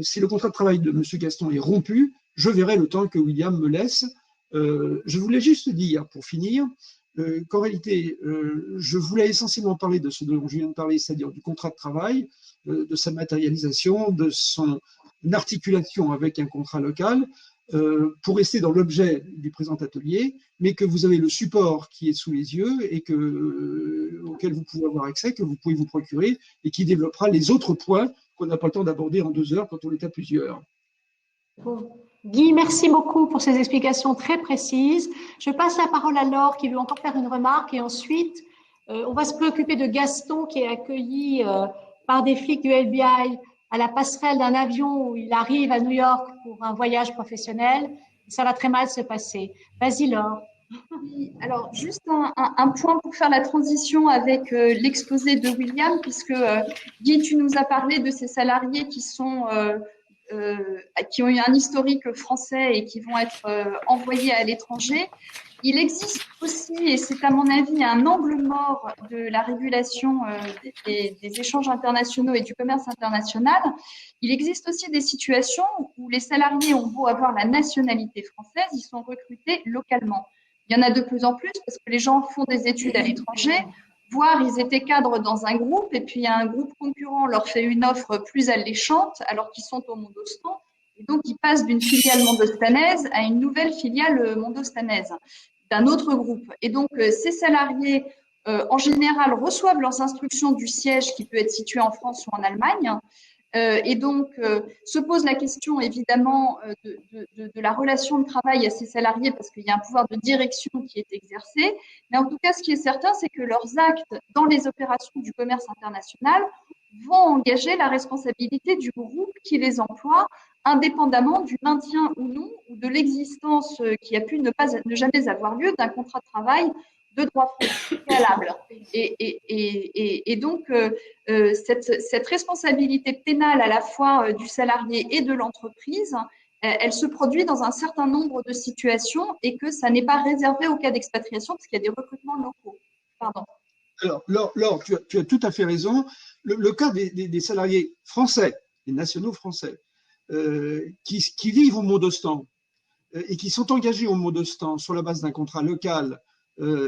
si le contrat de travail de M. Gaston est rompu. Je verrai le temps que William me laisse. Je voulais juste dire, pour finir, qu'en réalité, je voulais essentiellement parler de ce dont je viens de parler, c'est-à-dire du contrat de travail, de sa matérialisation, de son articulation avec un contrat local, pour rester dans l'objet du présent atelier, mais que vous avez le support qui est sous les yeux et auquel vous pouvez avoir accès, que vous pouvez vous procurer, et qui développera les autres points qu'on n'a pas le temps d'aborder en 2 heures quand on est à plusieurs. Guy, merci beaucoup pour ces explications très précises. Je passe la parole à Laure qui veut encore faire une remarque et ensuite on va se préoccuper de Gaston qui est accueilli par des flics du FBI à la passerelle d'un avion où il arrive à New York pour un voyage professionnel. Ça va très mal se passer. Vas-y Laure. Oui, alors, juste un point pour faire la transition avec l'exposé de William, puisque Guy, tu nous as parlé de ces salariés qui ont eu un historique français et qui vont être envoyés à l'étranger. Il existe aussi, et c'est à mon avis un angle mort de la régulation des échanges internationaux et du commerce international, il existe aussi des situations où les salariés ont beau avoir la nationalité française, ils sont recrutés localement. Il y en a de plus en plus parce que les gens font des études à l'étranger, voire ils étaient cadres dans un groupe et puis un groupe concurrent leur fait une offre plus alléchante alors qu'ils sont au Mondostan. Et donc, ils passent d'une filiale mondostanaise à une nouvelle filiale mondostanaise d'un autre groupe. Et donc, ces salariés, en général, reçoivent leurs instructions du siège qui peut être situé en France ou en Allemagne. Et donc, se pose la question évidemment de la relation de travail à ces salariés parce qu'il y a un pouvoir de direction qui est exercé. Mais en tout cas, ce qui est certain, c'est que leurs actes dans les opérations du commerce international vont engager la responsabilité du groupe qui les emploie, indépendamment du maintien ou non, ou de l'existence qui a pu ne jamais avoir lieu d'un contrat de travail de droit préalable. Et donc, cette responsabilité pénale à la fois du salarié et de l'entreprise, elle se produit dans un certain nombre de situations et que ça n'est pas réservé au cas d'expatriation parce qu'il y a des recrutements locaux. Pardon. Alors, Laure, tu as tout à fait raison. Le cas des salariés français, des nationaux français, qui vivent au Mondostan et qui sont engagés au Mondostan sur la base d'un contrat local,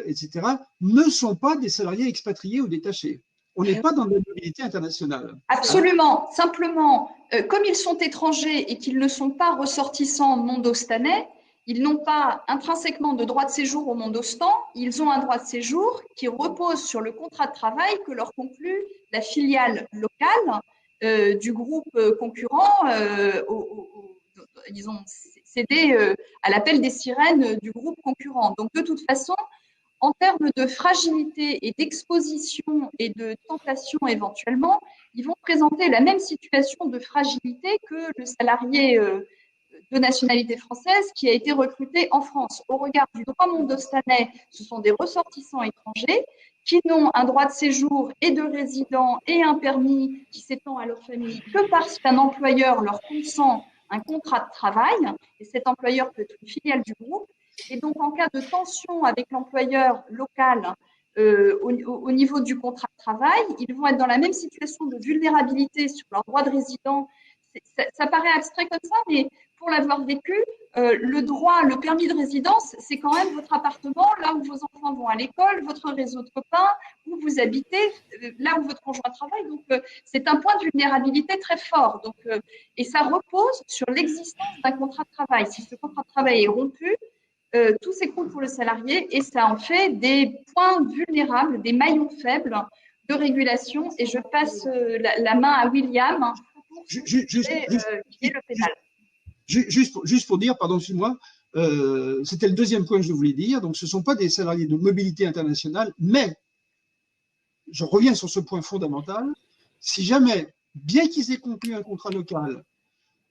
etc., ne sont pas des salariés expatriés ou détachés. On n'est pas dans la mobilité internationale. Absolument. Simplement, comme ils sont étrangers et qu'ils ne sont pas ressortissants mondostanais, ils n'ont pas intrinsèquement de droit de séjour au Mondostan. Ils ont un droit de séjour qui repose sur le contrat de travail que leur conclut la filiale locale du groupe concurrent. Ils ont cédé à l'appel des sirènes du groupe concurrent. Donc, de toute façon, en termes de fragilité et d'exposition et de tentation éventuellement, ils vont présenter la même situation de fragilité que le salarié de nationalité française qui a été recruté en France. Au regard du droit mondostanais, ce sont des ressortissants étrangers qui n'ont un droit de séjour et de résident et un permis qui s'étend à leur famille que parce qu'un employeur leur consent un contrat de travail, et cet employeur peut être une filiale du groupe. Et donc, en cas de tension avec l'employeur local au niveau du contrat de travail, ils vont être dans la même situation de vulnérabilité sur leur droit de résident. Ça paraît abstrait comme ça, mais pour l'avoir vécu, le droit, le permis de résidence, c'est quand même votre appartement, là où vos enfants vont à l'école, votre réseau de copains, où vous habitez, là où votre conjoint travaille. Donc, c'est un point de vulnérabilité très fort. Donc, et ça repose sur l'existence d'un contrat de travail. Si ce contrat de travail est rompu, tout s'écroule pour le salarié et ça en fait des points vulnérables, des maillons faibles de régulation. Et je passe la main à William pour qui est le pénal. Juste pour dire, pardon, excuse-moi, c'était le deuxième point que je voulais dire. Donc, ce ne sont pas des salariés de mobilité internationale, mais je reviens sur ce point fondamental. Si jamais, bien qu'ils aient conclu un contrat local,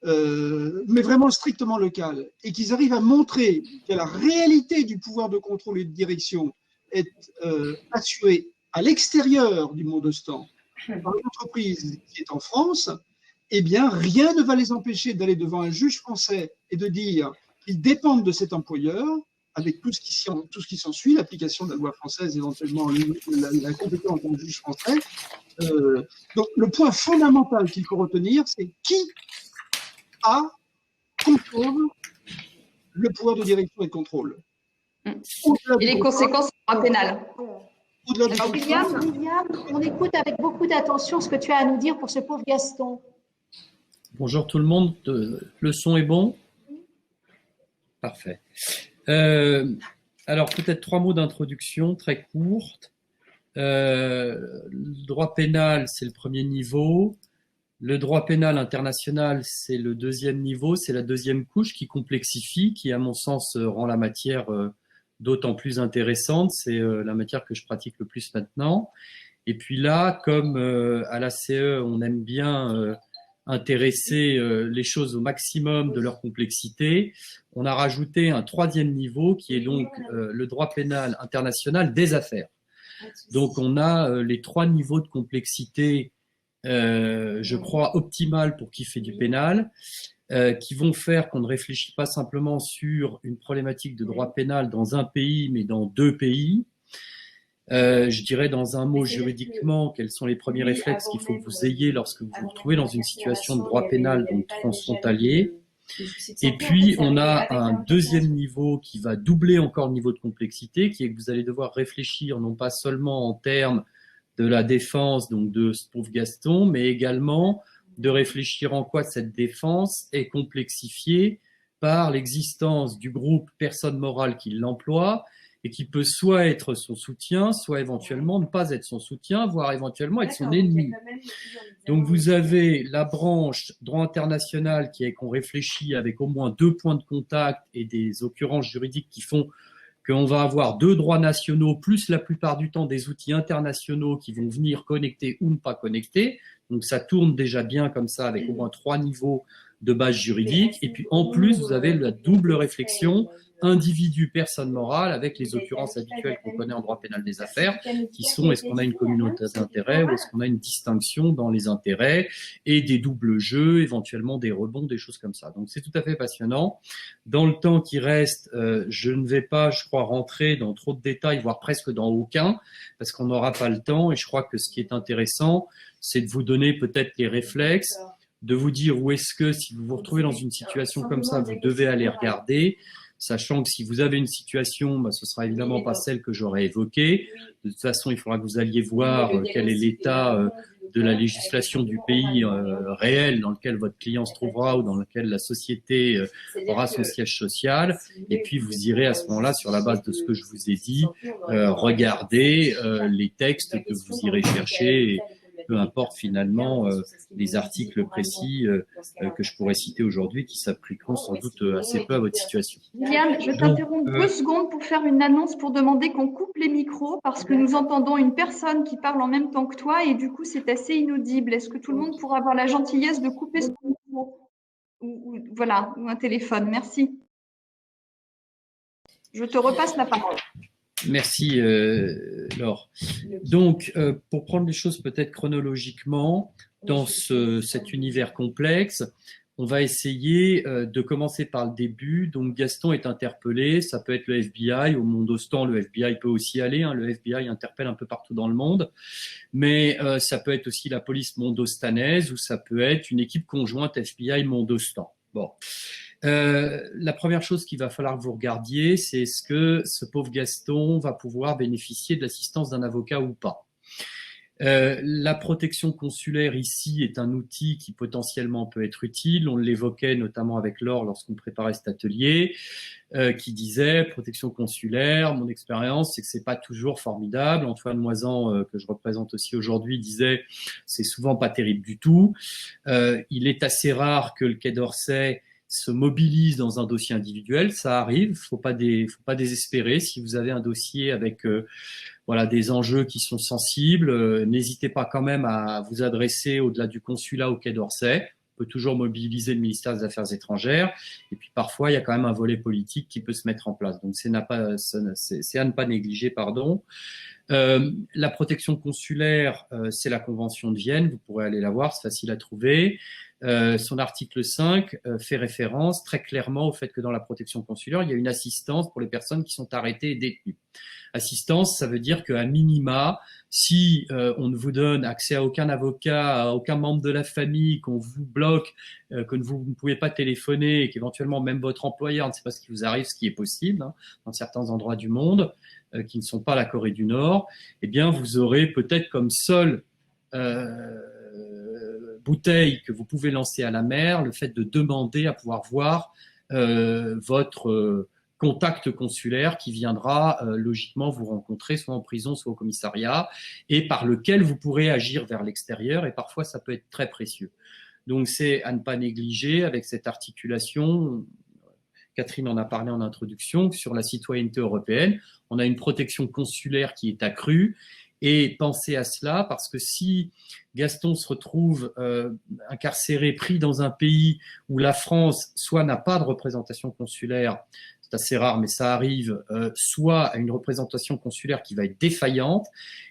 mais vraiment strictement local, et qu'ils arrivent à montrer que la réalité du pouvoir de contrôle et de direction est assurée à l'extérieur du Mondostan par une entreprise qui est en France, eh bien, rien ne va les empêcher d'aller devant un juge français et de dire qu'ils dépendent de cet employeur, avec tout ce qui s'ensuit, l'application de la loi française, éventuellement la compétence d'un juge français. Donc, le point fondamental qu'il faut retenir, c'est qui contrôle le pouvoir de direction et de contrôle. Et les conséquences seront pénales. Alors, William, on écoute avec beaucoup d'attention ce que tu as à nous dire pour ce pauvre Gaston. Bonjour tout le monde, le son est bon? Parfait. Alors peut-être 3 mots d'introduction très courtes. Le droit pénal, c'est le premier niveau. Le droit pénal international, c'est le deuxième niveau, c'est la deuxième couche qui complexifie, qui à mon sens rend la matière d'autant plus intéressante. C'est la matière que je pratique le plus maintenant. Et puis là, comme à la CE, on aime bien intéresser les choses au maximum de leur complexité, on a rajouté un troisième niveau qui est donc le droit pénal international des affaires. Donc on a les 3 niveaux de complexité, je crois, optimales pour qui fait du pénal, qui vont faire qu'on ne réfléchit pas simplement sur une problématique de droit pénal dans un pays, mais dans 2 pays. Je dirais dans un mot juridiquement, quels sont les premiers réflexes qu'il faut que vous ayez lorsque vous vous retrouvez dans une situation de droit pénal donc transfrontalier. Et puis, on a un deuxième niveau qui va doubler encore le niveau de complexité, qui est que vous allez devoir réfléchir non pas seulement en termes de la défense donc de ce pauvre Gaston, mais également de réfléchir en quoi cette défense est complexifiée par l'existence du groupe personne morale qui l'emploie et qui peut soit être son soutien, soit éventuellement ne pas être son soutien, voire éventuellement être son ennemi. Donc vous avez la branche droit international qui est qu'on réfléchit avec au moins 2 points de contact et des occurrences juridiques qui font qu'on va avoir 2 droits nationaux, plus la plupart du temps des outils internationaux qui vont venir connecter ou ne pas connecter. Donc ça tourne déjà bien comme ça avec au moins 3 niveaux de base juridique. Et puis en plus, vous avez la double réflexion individu, personne morale, avec les occurrences habituelles qu'on connaît en droit pénal des affaires, qui sont est-ce qu'on a une communauté d'intérêts ou est-ce qu'on a une distinction dans les intérêts et des doubles jeux, éventuellement des rebonds, des choses comme ça. Donc c'est tout à fait passionnant. Dans le temps qui reste, je ne vais pas, je crois, rentrer dans trop de détails, voire presque dans aucun, parce qu'on n'aura pas le temps. Et je crois que ce qui est intéressant, c'est de vous donner peut-être les réflexes, de vous dire où est-ce que, si vous vous retrouvez dans une situation comme ça, vous devez aller regarder, sachant que si vous avez une situation, ce sera évidemment pas celle que j'aurais évoquée. De toute façon, il faudra que vous alliez voir quel est l'état de la législation du pays réel dans lequel votre client se trouvera ou dans lequel la société aura son siège social. Et puis, vous irez à ce moment-là, sur la base de ce que je vous ai dit, regarder les textes que vous irez chercher. Et, peu importe finalement les articles précis que je pourrais citer aujourd'hui qui s'appliqueront sans doute assez peu à votre situation. William, je t'interromps 2 secondes pour faire une annonce pour demander qu'on coupe les micros parce que nous entendons une personne qui parle en même temps que toi et du coup c'est assez inaudible. Est-ce que tout le monde pourra avoir la gentillesse de couper son micro ou un téléphone? Merci. Je te repasse la parole. Merci Laure. Donc, pour prendre les choses peut-être chronologiquement, dans cet univers complexe, on va essayer de commencer par le début. Donc, Gaston est interpellé, ça peut être le FBI, au Mondostan, le FBI peut aussi aller, le FBI interpelle un peu partout dans le monde, mais ça peut être aussi la police mondostanaise ou ça peut être une équipe conjointe FBI-Mondostan. Bon. La première chose qu'il va falloir que vous regardiez, c'est est-ce que ce pauvre Gaston va pouvoir bénéficier de l'assistance d'un avocat ou pas. La protection consulaire ici est un outil qui potentiellement peut être utile. On l'évoquait notamment avec Laure lorsqu'on préparait cet atelier, qui disait protection consulaire. Mon expérience, c'est que c'est pas toujours formidable. Antoine Moisan, que je représente aussi aujourd'hui, disait c'est souvent pas terrible du tout. Il est assez rare que le Quai d'Orsay se mobilise dans un dossier individuel, ça arrive, faut pas désespérer. Si vous avez un dossier avec des enjeux qui sont sensibles, n'hésitez pas quand même à vous adresser au-delà du consulat au Quai d'Orsay. On peut toujours mobiliser le ministère des Affaires étrangères. Et puis parfois, il y a quand même un volet politique qui peut se mettre en place. Donc c'est à ne pas négliger, pardon. La protection consulaire, c'est la Convention de Vienne. Vous pourrez aller la voir, c'est facile à trouver. Son article 5 fait référence très clairement au fait que dans la protection consulaire, il y a une assistance pour les personnes qui sont arrêtées et détenues. Assistance, ça veut dire qu'à minima, si on ne vous donne accès à aucun avocat, à aucun membre de la famille, qu'on vous bloque, que vous ne pouvez pas téléphoner et qu'éventuellement même votre employeur ne sait pas ce qui vous arrive, ce qui est possible dans certains endroits du monde qui ne sont pas la Corée du Nord, eh bien vous aurez peut-être comme seule bouteille que vous pouvez lancer à la mer le fait de demander à pouvoir voir votre contact consulaire qui viendra logiquement vous rencontrer soit en prison, soit au commissariat et par lequel vous pourrez agir vers l'extérieur et parfois ça peut être très précieux. Donc c'est à ne pas négliger avec cette articulation. Catherine en a parlé en introduction, sur la citoyenneté européenne. On a une protection consulaire qui est accrue Et pensez à cela, parce que si Gaston se retrouve incarcéré, pris dans un pays où la France soit n'a pas de représentation consulaire, c'est assez rare, mais ça arrive, soit à une représentation consulaire qui va être défaillante,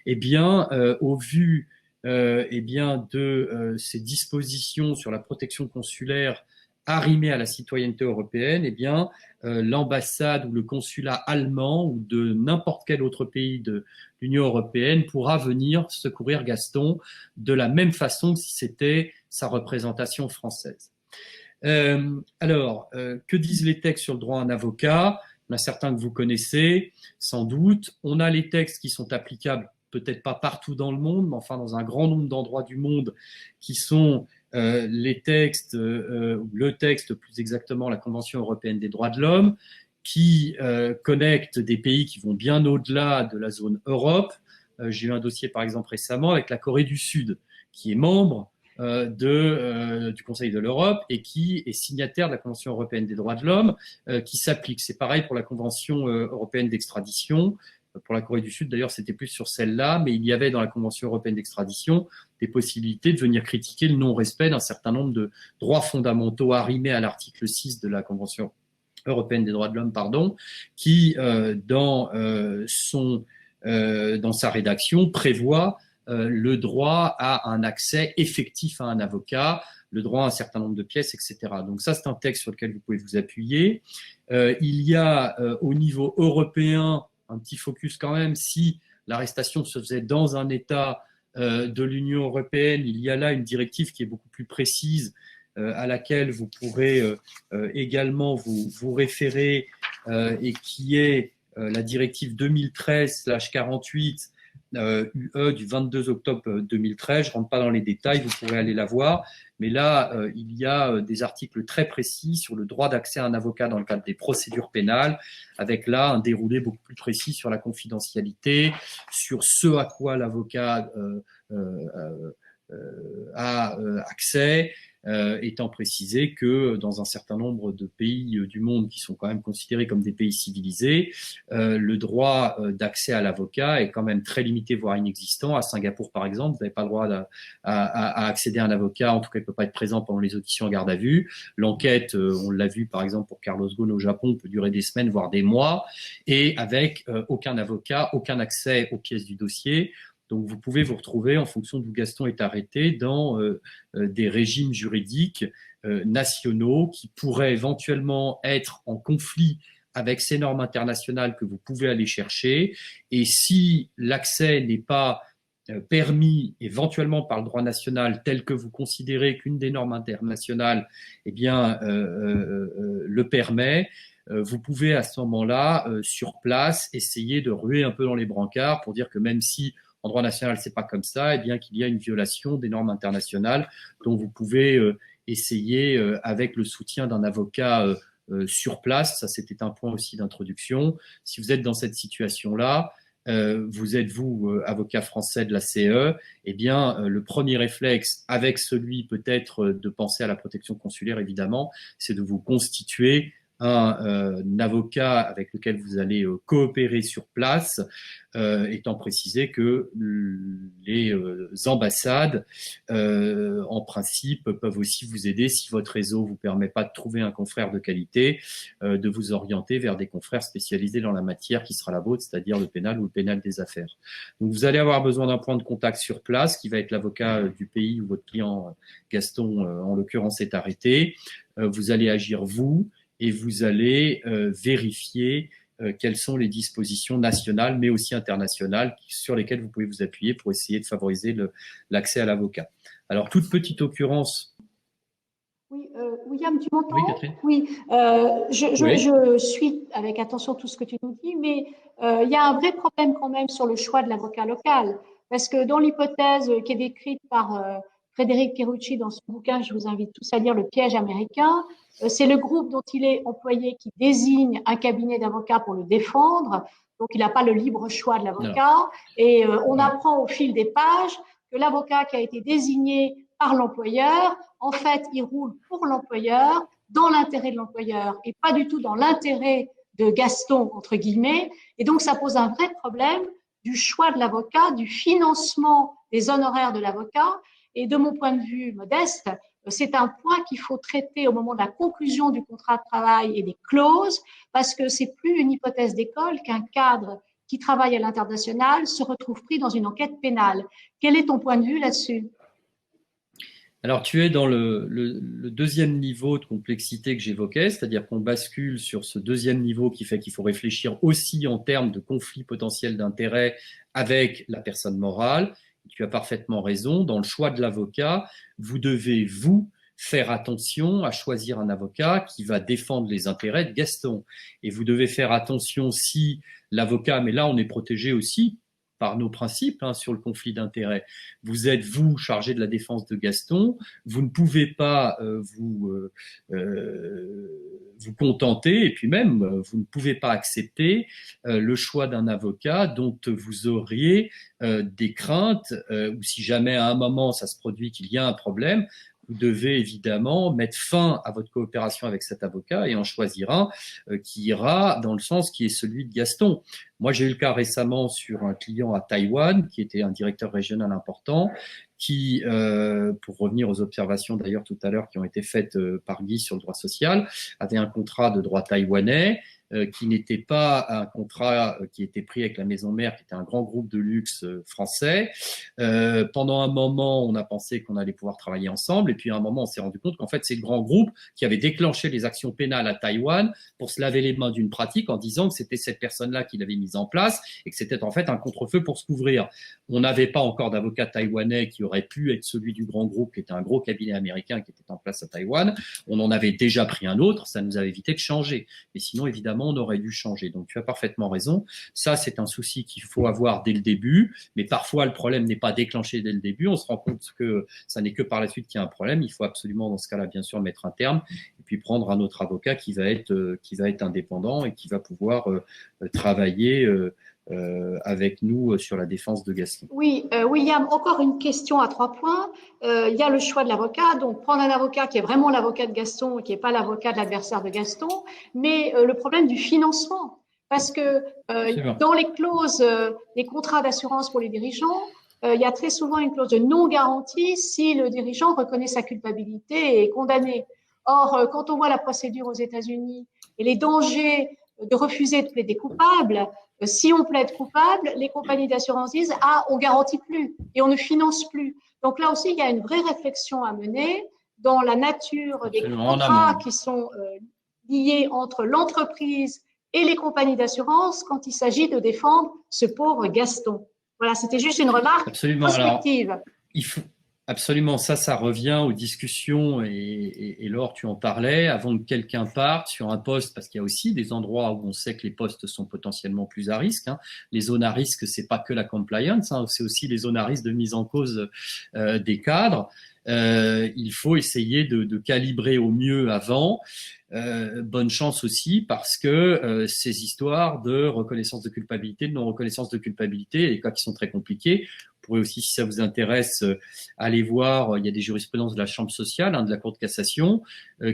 eh bien, au vu eh bien, de ces dispositions sur la protection consulaire arrimées à la citoyenneté européenne, eh bien, l'ambassade ou le consulat allemand ou de n'importe quel autre pays de l'Union européenne pourra venir secourir Gaston de la même façon que si c'était sa représentation française. Alors, que disent les textes sur le droit à un avocat? Il y en a certains que vous connaissez, sans doute. On a les textes qui sont applicables, peut-être pas partout dans le monde, mais enfin dans un grand nombre d'endroits du monde, qui sont les textes, ou le texte plus exactement, la Convention européenne des droits de l'homme, qui connecte des pays qui vont bien au-delà de la zone Europe. J'ai eu un dossier par exemple récemment avec la Corée du Sud, qui est membre du Conseil de l'Europe et qui est signataire de la Convention européenne des droits de l'homme, qui s'applique. C'est pareil pour la Convention européenne d'extradition. Pour la Corée du Sud, d'ailleurs, c'était plus sur celle-là, mais il y avait dans la Convention européenne d'extradition des possibilités de venir critiquer le non-respect d'un certain nombre de droits fondamentaux arrimés à l'article 6 de la Convention européenne des droits de l'homme, qui, dans sa rédaction, prévoit le droit à un accès effectif à un avocat, le droit à un certain nombre de pièces, etc. Donc ça, c'est un texte sur lequel vous pouvez vous appuyer. Il y a au niveau européen un petit focus quand même, si l'arrestation se faisait dans un État de l'Union européenne, il y a là une directive qui est beaucoup plus précise, à laquelle vous pourrez également vous référer, et qui est la directive 2013/48 UE du 22 octobre 2013. Je ne rentre pas dans les détails, vous pourrez aller la voir. Mais là, il y a des articles très précis sur le droit d'accès à un avocat dans le cadre des procédures pénales, avec là un déroulé beaucoup plus précis sur la confidentialité, sur ce à quoi l'avocat a accès, étant précisé que dans un certain nombre de pays du monde qui sont quand même considérés comme des pays civilisés, le droit d'accès à l'avocat est quand même très limité, voire inexistant. À Singapour, par exemple, vous n'avez pas le droit à accéder à un avocat, en tout cas il ne peut pas être présent pendant les auditions en garde à vue. L'enquête, on l'a vu par exemple pour Carlos Ghosn au Japon, peut durer des semaines, voire des mois, et avec aucun avocat, aucun accès aux pièces du dossier. Donc, vous pouvez vous retrouver, en fonction d'où Gaston est arrêté, dans des régimes juridiques nationaux qui pourraient éventuellement être en conflit avec ces normes internationales que vous pouvez aller chercher. Et si l'accès n'est pas permis éventuellement par le droit national tel que vous considérez qu'une des normes internationales le permet, vous pouvez à ce moment-là, sur place, essayer de ruer un peu dans les brancards pour dire que même si en droit national, c'est pas comme ça, et bien qu'il y a une violation des normes internationales dont vous pouvez essayer, avec le soutien d'un avocat sur place, ça c'était un point aussi d'introduction. Si vous êtes dans cette situation-là, vous êtes avocat français de la CE, eh bien le premier réflexe, avec celui peut-être de penser à la protection consulaire évidemment, c'est de vous constituer un avocat avec lequel vous allez coopérer sur place, étant précisé que les ambassades, en principe, peuvent aussi vous aider, si votre réseau vous permet pas de trouver un confrère de qualité, de vous orienter vers des confrères spécialisés dans la matière qui sera la vôtre, c'est-à-dire le pénal ou le pénal des affaires. Donc vous allez avoir besoin d'un point de contact sur place, qui va être l'avocat du pays où votre client Gaston, en l'occurrence, est arrêté. Vous allez agir vous, et vous allez vérifier quelles sont les dispositions nationales, mais aussi internationales, sur lesquelles vous pouvez vous appuyer pour essayer de favoriser l'accès à l'avocat. Alors, toute petite occurrence. Oui, William, tu m'entends? Oui, Catherine. Oui, je suis avec attention tout ce que tu nous dis, mais il y a un vrai problème quand même sur le choix de l'avocat local, parce que dans l'hypothèse qui est décrite par Frédéric Pierucci dans son bouquin, je vous invite tous à lire Le piège américain, c'est le groupe dont il est employé qui désigne un cabinet d'avocats pour le défendre, donc il n'a pas le libre choix de l'avocat, et on apprend au fil des pages que l'avocat qui a été désigné par l'employeur, en fait, il roule pour l'employeur, dans l'intérêt de l'employeur et pas du tout dans l'intérêt de Gaston, entre guillemets. Et donc, ça pose un vrai problème du choix de l'avocat, du financement des honoraires de l'avocat. Et de mon point de vue modeste, c'est un point qu'il faut traiter au moment de la conclusion du contrat de travail et des clauses, parce que c'est plus une hypothèse d'école qu'un cadre qui travaille à l'international se retrouve pris dans une enquête pénale. Quel est ton point de vue là-dessus? Alors, tu es dans le deuxième niveau de complexité que j'évoquais, c'est-à-dire qu'on bascule sur ce deuxième niveau qui fait qu'il faut réfléchir aussi en termes de conflit potentiel d'intérêts avec la personne morale. Tu as parfaitement raison, dans le choix de l'avocat, vous devez, vous, faire attention à choisir un avocat qui va défendre les intérêts de Gaston. Et vous devez faire attention si l'avocat, mais là on est protégé aussi par nos principes sur le conflit d'intérêts. Vous êtes, vous, chargé de la défense de Gaston, vous ne pouvez pas vous contenter, et puis même, vous ne pouvez pas accepter le choix d'un avocat dont vous auriez des craintes, ou si jamais à un moment ça se produit qu'il y a un problème, vous devez évidemment mettre fin à votre coopération avec cet avocat et en choisir un qui ira dans le sens qui est celui de Gaston. Moi, j'ai eu le cas récemment sur un client à Taïwan qui était un directeur régional important qui, pour revenir aux observations d'ailleurs tout à l'heure qui ont été faites par Guy sur le droit social, avait un contrat de droit taïwanais qui n'était pas un contrat qui était pris avec la maison mère, qui était un grand groupe de luxe français. Pendant un moment, on a pensé qu'on allait pouvoir travailler ensemble, et puis à un moment, on s'est rendu compte qu'en fait, c'est le grand groupe qui avait déclenché les actions pénales à Taïwan pour se laver les mains d'une pratique en disant que c'était cette personne-là qui l'avait mise en place et que c'était en fait un contre-feu pour se couvrir. On n'avait pas encore d'avocat taïwanais qui aurait pu être celui du grand groupe, qui était un gros cabinet américain qui était en place à Taïwan. On en avait déjà pris un autre, ça nous avait évité de changer. Mais sinon, évidemment, on aurait dû changer. Donc, tu as parfaitement raison. Ça, c'est un souci qu'il faut avoir dès le début. Mais parfois, le problème n'est pas déclenché dès le début. On se rend compte que ça n'est que par la suite qu'il y a un problème. Il faut absolument, dans ce cas-là, bien sûr, mettre un terme et puis prendre un autre avocat qui va être indépendant et qui va pouvoir travailler avec nous sur la défense de Gaston. Oui, William, encore une question à 3 points. Il y a le choix de l'avocat, donc prendre un avocat qui est vraiment l'avocat de Gaston et qui n'est pas l'avocat de l'adversaire de Gaston, mais le problème du financement, parce que dans les clauses des contrats d'assurance pour les dirigeants, il y a très souvent une clause de non-garantie si le dirigeant reconnaît sa culpabilité et est condamné. Or, quand on voit la procédure aux États-Unis et les dangers de refuser de plaider coupable, si on plaide coupable, les compagnies d'assurance disent « Ah, on garantit plus et on ne finance plus ». Donc là aussi, il y a une vraie réflexion à mener dans la nature des contrats qui sont liés entre l'entreprise et les compagnies d'assurance quand il s'agit de défendre ce pauvre Gaston. Voilà, c'était juste une remarque prospective. Alors, il faut… Absolument, ça revient aux discussions et Laure, tu en parlais, avant que quelqu'un parte sur un poste, parce qu'il y a aussi des endroits où on sait que les postes sont potentiellement plus à risque. Les zones à risque, c'est pas que la compliance, c'est aussi les zones à risque de mise en cause des cadres. Il faut essayer de calibrer au mieux avant. Bonne chance aussi parce que ces histoires de reconnaissance de culpabilité, de non-reconnaissance de culpabilité, les cas qui sont très compliqués. Vous pourrez aussi, si ça vous intéresse, aller voir, il y a des jurisprudences de la Chambre sociale, de la Cour de cassation,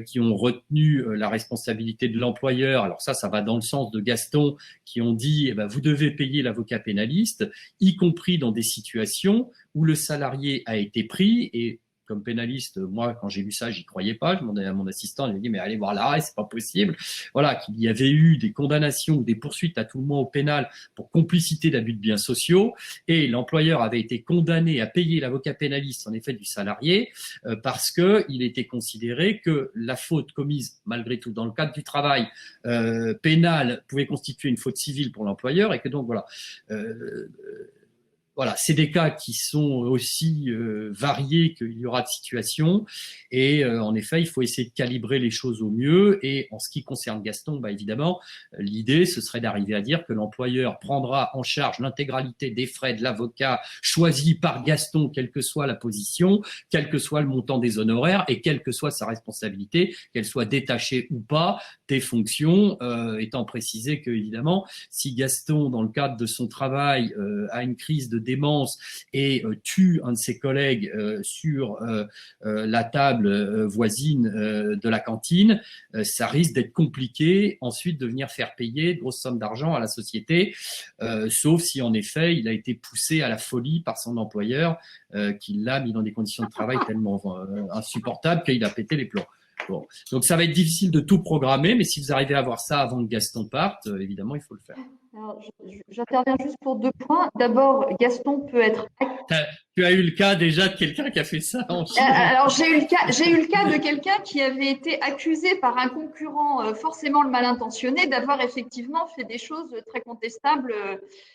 qui ont retenu la responsabilité de l'employeur. Alors ça va dans le sens de Gaston, qui ont dit vous devez payer l'avocat pénaliste, y compris dans des situations où le salarié a été pris et comme pénaliste, moi, quand j'ai lu ça, j'y croyais pas. Je demandais à mon assistant, il m'a dit, mais allez voir l'arrêt, c'est pas possible. Voilà, qu'il y avait eu des condamnations, des poursuites à tout le moins au pénal pour complicité d'abus de biens sociaux, et l'employeur avait été condamné à payer l'avocat pénaliste, en effet, du salarié, parce que il était considéré que la faute commise, malgré tout, dans le cadre du travail pénal, pouvait constituer une faute civile pour l'employeur, et que donc, voilà, c'est des cas qui sont aussi variés qu'il y aura de situations et en effet, il faut essayer de calibrer les choses au mieux et en ce qui concerne Gaston, évidemment, l'idée ce serait d'arriver à dire que l'employeur prendra en charge l'intégralité des frais de l'avocat choisi par Gaston, quelle que soit la position, quel que soit le montant des honoraires et quelle que soit sa responsabilité, qu'elle soit détachée ou pas des fonctions, étant précisé que évidemment, si Gaston, dans le cadre de son travail, a une crise de démence et tue un de ses collègues sur la table voisine de la cantine, ça risque d'être compliqué ensuite de venir faire payer de grosses sommes d'argent à la société, sauf si en effet il a été poussé à la folie par son employeur qui l'a mis dans des conditions de travail tellement insupportables qu'il a pété les plombs. Bon. Donc ça va être difficile de tout programmer, mais si vous arrivez à avoir ça avant que Gaston parte, évidemment il faut le faire. Alors, j'interviens juste pour 2 points. D'abord, Gaston peut être. Tu as eu le cas déjà de quelqu'un qui a fait ça en Chine. Alors j'ai eu le cas de quelqu'un qui avait été accusé par un concurrent forcément le mal intentionné d'avoir effectivement fait des choses très contestables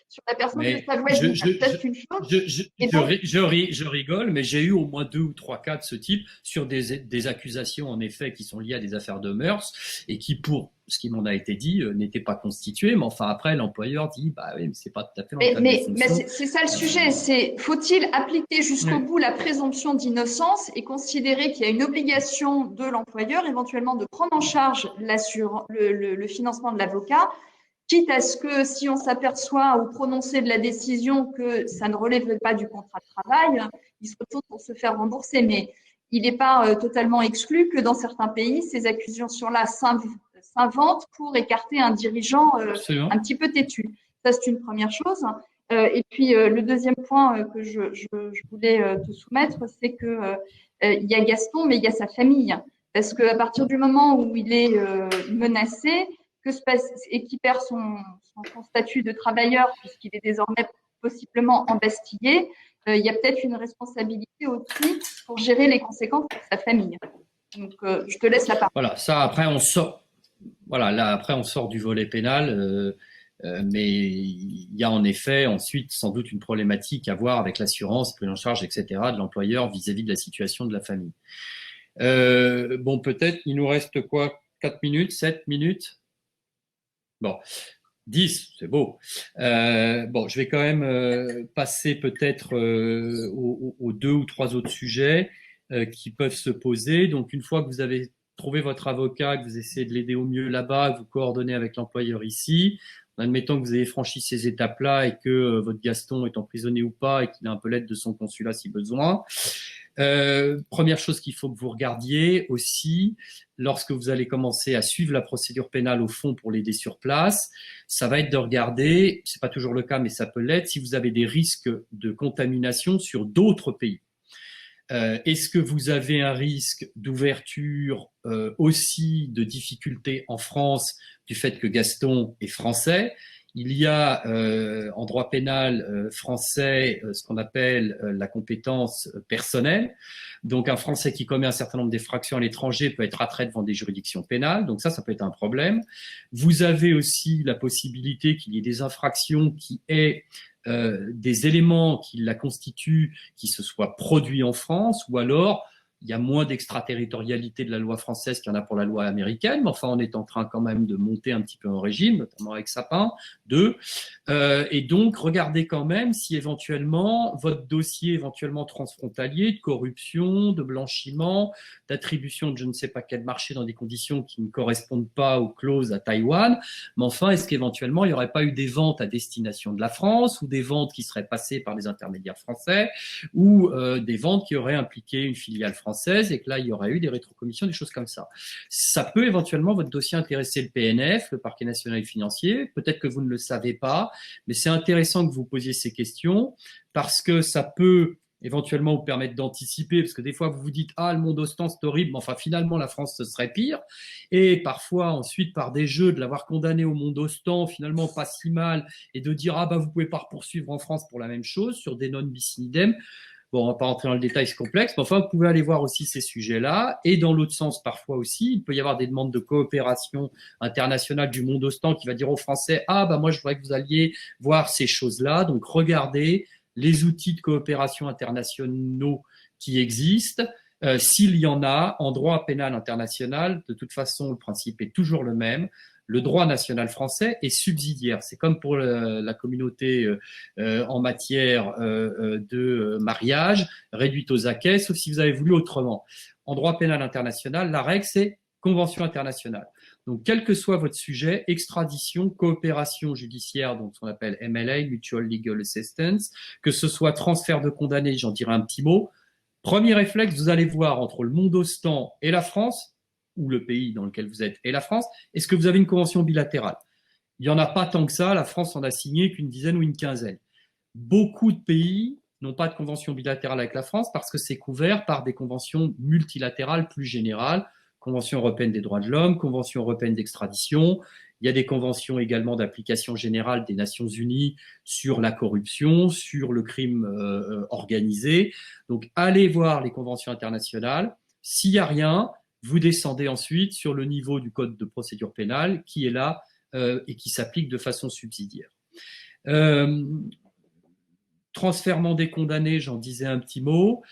sur la personne de sa voisine. C'est une chose. Je rigole, mais j'ai eu au moins 2 ou 3 cas de ce type sur des accusations en effet qui sont liées à des affaires de mœurs et qui, pour ce qui m'en a été dit, n'étaient pas constituées. Mais enfin après, l'employeur dit bah oui, mais c'est pas tout à fait. Mais c'est ça le sujet. C'est faut-il appliquer jusqu'au bout la présomption d'innocence et considérer qu'il y a une obligation de l'employeur éventuellement de prendre en charge le financement de l'avocat, quitte à ce que si on s'aperçoit au prononcé de la décision que ça ne relève pas du contrat de travail, il se retourne pour se faire rembourser. Mais il n'est pas totalement exclu que dans certains pays, ces accusations-là s'inventent pour écarter un dirigeant un petit peu têtu. Ça, c'est une première chose. Et puis, le deuxième point que je voulais te soumettre, c'est que il y a Gaston, mais il y a sa famille. Parce qu'à partir du moment où il est menacé, que se passe et qu'il perd son statut de travailleur, puisqu'il est désormais possiblement embastillé, il y a peut-être une responsabilité aussi pour gérer les conséquences pour sa famille. Donc, je te laisse la parole. Voilà, ça après on sort. Voilà, là après on sort du volet pénal. Mais il y a en effet ensuite sans doute une problématique à voir avec l'assurance, prise en charge, etc. de l'employeur vis-à-vis de la situation de la famille. Bon, peut-être, il nous reste quoi, 4 minutes, 7 minutes? Bon, 10, c'est beau. Bon, je vais quand même passer peut-être aux 2 ou 3 autres sujets qui peuvent se poser. Donc, une fois que vous avez trouvé votre avocat, que vous essayez de l'aider au mieux là-bas, que vous coordonnez avec l'employeur ici, en admettant que vous avez franchi ces étapes-là et que votre Gaston est emprisonné ou pas et qu'il a un peu l'aide de son consulat si besoin. Première chose qu'il faut que vous regardiez aussi, lorsque vous allez commencer à suivre la procédure pénale au fond pour l'aider sur place, ça va être de regarder, c'est pas toujours le cas mais ça peut l'être, si vous avez des risques de contamination sur d'autres pays. Est-ce que vous avez un risque d'ouverture aussi de difficultés en France du fait que Gaston est français? Il y a en droit pénal français ce qu'on appelle la compétence personnelle. Donc un Français qui commet un certain nombre d'infractions à l'étranger peut être attrait devant des juridictions pénales. Donc ça peut être un problème. Vous avez aussi la possibilité qu'il y ait des infractions qui aient des éléments qui la constituent, qui se soient produits en France, ou alors il y a moins d'extraterritorialité de la loi française qu'il y en a pour la loi américaine, mais enfin on est en train quand même de monter un petit peu en régime, notamment avec Sapin 2, et donc regardez quand même si éventuellement votre dossier éventuellement transfrontalier de corruption, de blanchiment, d'attribution de je ne sais pas quel marché dans des conditions qui ne correspondent pas aux clauses à Taïwan, mais enfin est-ce qu'éventuellement il n'y aurait pas eu des ventes à destination de la France, ou des ventes qui seraient passées par des intermédiaires français, ou des ventes qui auraient impliqué une filiale française, et que là, il y aurait eu des rétrocommissions, des choses comme ça. Ça peut éventuellement, votre dossier, intéresser le PNF, le Parquet national financier. Peut-être que vous ne le savez pas, mais c'est intéressant que vous posiez ces questions parce que ça peut éventuellement vous permettre d'anticiper, parce que des fois, vous vous dites « Ah, le monde ostan, c'est horrible, mais enfin, finalement, la France, ce serait pire. » Et parfois, ensuite, par des jeux, de l'avoir condamné au monde ostan, finalement, pas si mal, et de dire « Ah, bah, vous pouvez pas poursuivre en France pour la même chose, sur des non bis in idem. » Bon, on va pas rentrer dans le détail, c'est complexe, mais enfin, vous pouvez aller voir aussi ces sujets-là. Et dans l'autre sens, parfois aussi, il peut y avoir des demandes de coopération internationale du monde ostan qui va dire aux Français « Ah, bah moi, je voudrais que vous alliez voir ces choses-là. » Donc, regardez les outils de coopération internationaux qui existent. S'il y en a, en droit pénal international, de toute façon, le principe est toujours le même. Le droit national français est subsidiaire. C'est comme pour la communauté en matière de mariage, réduite aux acquêts, sauf si vous avez voulu autrement. En droit pénal international, la règle, c'est convention internationale. Donc, quel que soit votre sujet, extradition, coopération judiciaire, donc ce qu'on appelle MLA, Mutual Legal Assistance, que ce soit transfert de condamnés, j'en dirai un petit mot. Premier réflexe, vous allez voir entre le monde OSTAN et la France, ou le pays dans lequel vous êtes et la France, est-ce que vous avez une convention bilatérale? Il n'y en a pas tant que ça, la France en a signé qu'une dizaine ou une quinzaine. Beaucoup de pays n'ont pas de convention bilatérale avec la France parce que c'est couvert par des conventions multilatérales plus générales, Convention européenne des droits de l'homme, Convention européenne d'extradition. Il y a des conventions également d'application générale des Nations Unies sur la corruption, sur le crime organisé. Donc, allez voir les conventions internationales. S'il n'y a rien, vous descendez ensuite sur le niveau du Code de procédure pénale qui est là et qui s'applique de façon subsidiaire. Transfèrement des condamnés, j'en disais un petit mot.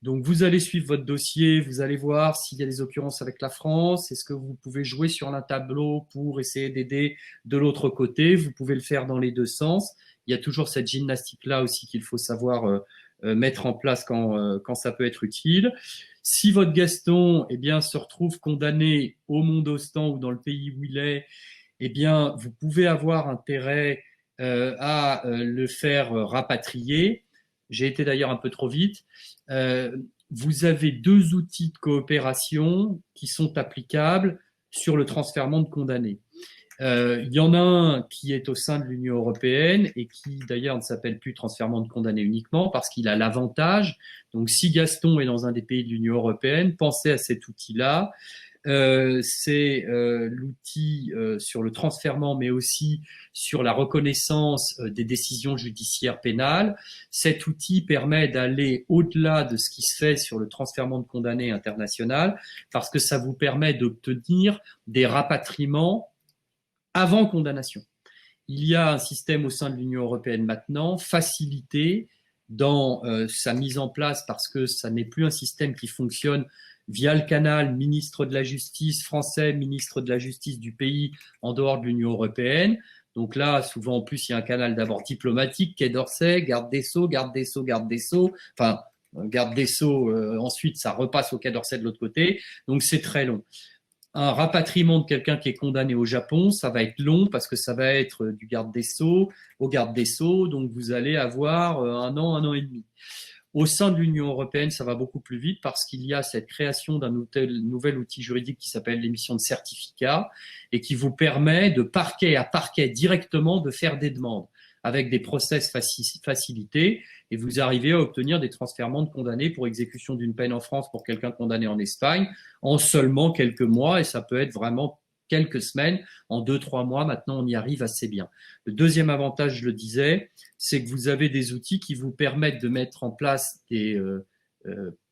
Donc, vous allez suivre votre dossier, vous allez voir s'il y a des occurrences avec la France. Est-ce que vous pouvez jouer sur un tableau pour essayer d'aider de l'autre côté? Vous pouvez le faire dans les deux sens. Il y a toujours cette gymnastique-là aussi qu'il faut savoir mettre en place quand ça peut être utile. Si votre Gaston se retrouve condamné au monde OSTAN ou dans le pays où il est, vous pouvez avoir intérêt à le faire rapatrier. J'ai été d'ailleurs un peu trop vite. Vous avez deux outils de coopération qui sont applicables sur le transfèrement de condamnés. Il y en a un qui est au sein de l'Union européenne et qui d'ailleurs ne s'appelle plus transfèrement de condamnés uniquement parce qu'il a l'avantage. Donc si Gaston est dans un des pays de l'Union européenne, pensez à cet outil-là. C'est l'outil sur le transfèrement, mais aussi sur la reconnaissance des décisions judiciaires pénales. Cet outil permet d'aller au-delà de ce qui se fait sur le transfèrement de condamnés international, parce que ça vous permet d'obtenir des rapatriements avant condamnation. Il y a un système au sein de l'Union européenne maintenant, facilité dans sa mise en place, parce que ça n'est plus un système qui fonctionne via le canal ministre de la Justice français, ministre de la Justice du pays en dehors de l'Union européenne. Donc là, souvent en plus, il y a un canal d'abord diplomatique, Quai d'Orsay, garde des Sceaux, garde des Sceaux, garde des Sceaux. Enfin, garde des Sceaux, ensuite ça repasse au Quai d'Orsay de l'autre côté. Donc c'est très long. Un rapatriement de quelqu'un qui est condamné au Japon, ça va être long parce que ça va être du garde des Sceaux au garde des Sceaux. Donc vous allez avoir un an et demi. Au sein de l'Union européenne, ça va beaucoup plus vite parce qu'il y a cette création d'un nouvel outil juridique qui s'appelle l'émission de certificats et qui vous permet de parquet à parquet directement de faire des demandes avec des process facilités et vous arrivez à obtenir des transfèrements de condamnés pour exécution d'une peine en France pour quelqu'un condamné en Espagne en seulement quelques mois et ça peut être vraiment quelques semaines, en 2-3 mois, maintenant on y arrive assez bien. Le deuxième avantage, je le disais, c'est que vous avez des outils qui vous permettent de mettre en place des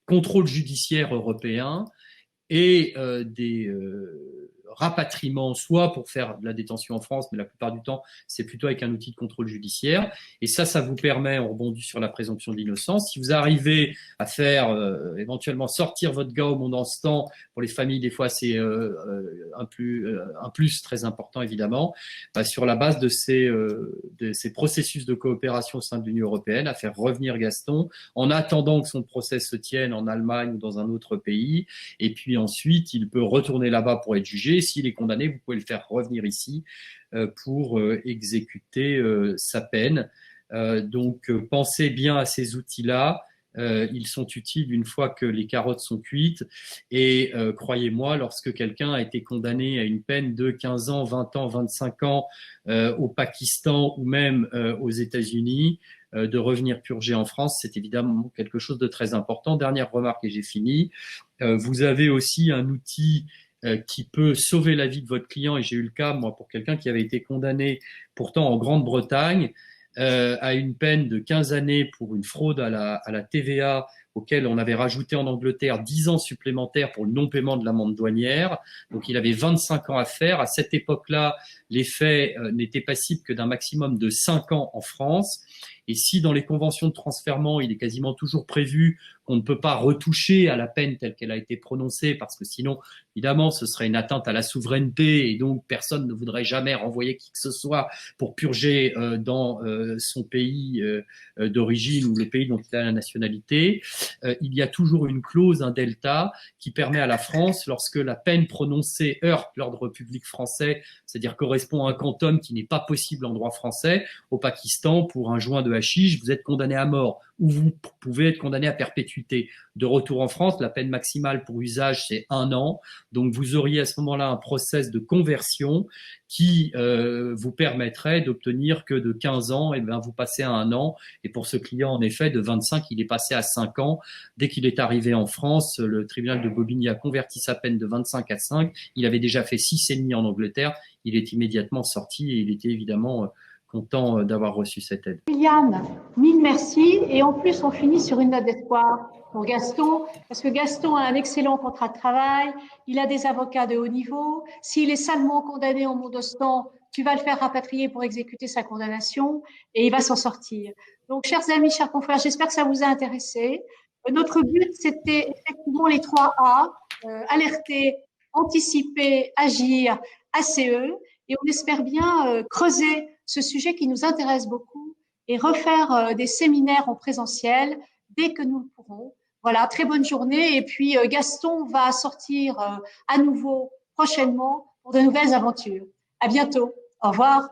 contrôles judiciaires européens et des rapatriements, soit pour faire de la détention en France, mais la plupart du temps, c'est plutôt avec un outil de contrôle judiciaire. Et ça vous permet, on rebondit sur la présomption d'innocence, si vous arrivez à faire éventuellement sortir votre gars au monde OSTAN, pour les familles, des fois, c'est un plus très important, évidemment, sur la base de ces processus de coopération au sein de l'Union européenne, à faire revenir Gaston, en attendant que son procès se tienne en Allemagne ou dans un autre pays, et puis ensuite, il peut retourner là-bas pour être jugé. S'il est condamné, vous pouvez le faire revenir ici pour exécuter sa peine. Donc, pensez bien à ces outils-là. Ils sont utiles une fois que les carottes sont cuites. Et croyez-moi, lorsque quelqu'un a été condamné à une peine de 15 ans, 20 ans, 25 ans au Pakistan ou même aux États-Unis, de revenir purger en France, c'est évidemment quelque chose de très important. Dernière remarque et j'ai fini. Vous avez aussi un outil qui peut sauver la vie de votre client, et j'ai eu le cas, moi, pour quelqu'un qui avait été condamné pourtant en Grande-Bretagne à une peine de 15 années pour une fraude à la TVA auquel on avait rajouté en Angleterre 10 ans supplémentaires pour le non-paiement de l'amende douanière. Donc il avait 25 ans à faire. À cette époque-là, les faits n'étaient passibles que d'un maximum de 5 ans en France. Et si dans les conventions de transfèrement, il est quasiment toujours prévu qu'on ne peut pas retoucher à la peine telle qu'elle a été prononcée, parce que sinon, évidemment, ce serait une atteinte à la souveraineté et donc personne ne voudrait jamais renvoyer qui que ce soit pour purger dans son pays d'origine ou le pays dont il a la nationalité. il y a toujours une clause, un delta, qui permet à la France, lorsque la peine prononcée heurte l'ordre public français, c'est-à-dire correspond à un quantum qui n'est pas possible en droit français, au Pakistan, pour un joint de hashish, vous êtes condamné à mort, ou vous pouvez être condamné à perpétuité. De retour en France, la peine maximale pour usage, c'est 1 an. Donc, vous auriez à ce moment-là un process de conversion qui vous permettrait d'obtenir que de 15 ans, et bien, vous passez à 1 an. Et pour ce client, en effet, de 25, il est passé à 5 ans. Dès qu'il est arrivé en France, le tribunal de Bobigny a converti sa peine de 25 à 5. Il avait déjà fait 6,5 en Angleterre. Il est immédiatement sorti et il était évidemment content d'avoir reçu cette aide. William, mille merci. Et en plus, on finit sur une note d'espoir pour Gaston, parce que Gaston a un excellent contrat de travail, il a des avocats de haut niveau. S'il est salement condamné en Mondostan, tu vas le faire rapatrier pour exécuter sa condamnation et il va s'en sortir. Donc, chers amis, chers confrères, j'espère que ça vous a intéressé. Notre but, c'était effectivement les 3 A, alerter, anticiper, agir, ACE, et on espère bien creuser ce sujet qui nous intéresse beaucoup et refaire des séminaires en présentiel dès que nous le pourrons. Voilà, très bonne journée. Et puis, Gaston va sortir à nouveau prochainement pour de nouvelles aventures. À bientôt. Au revoir.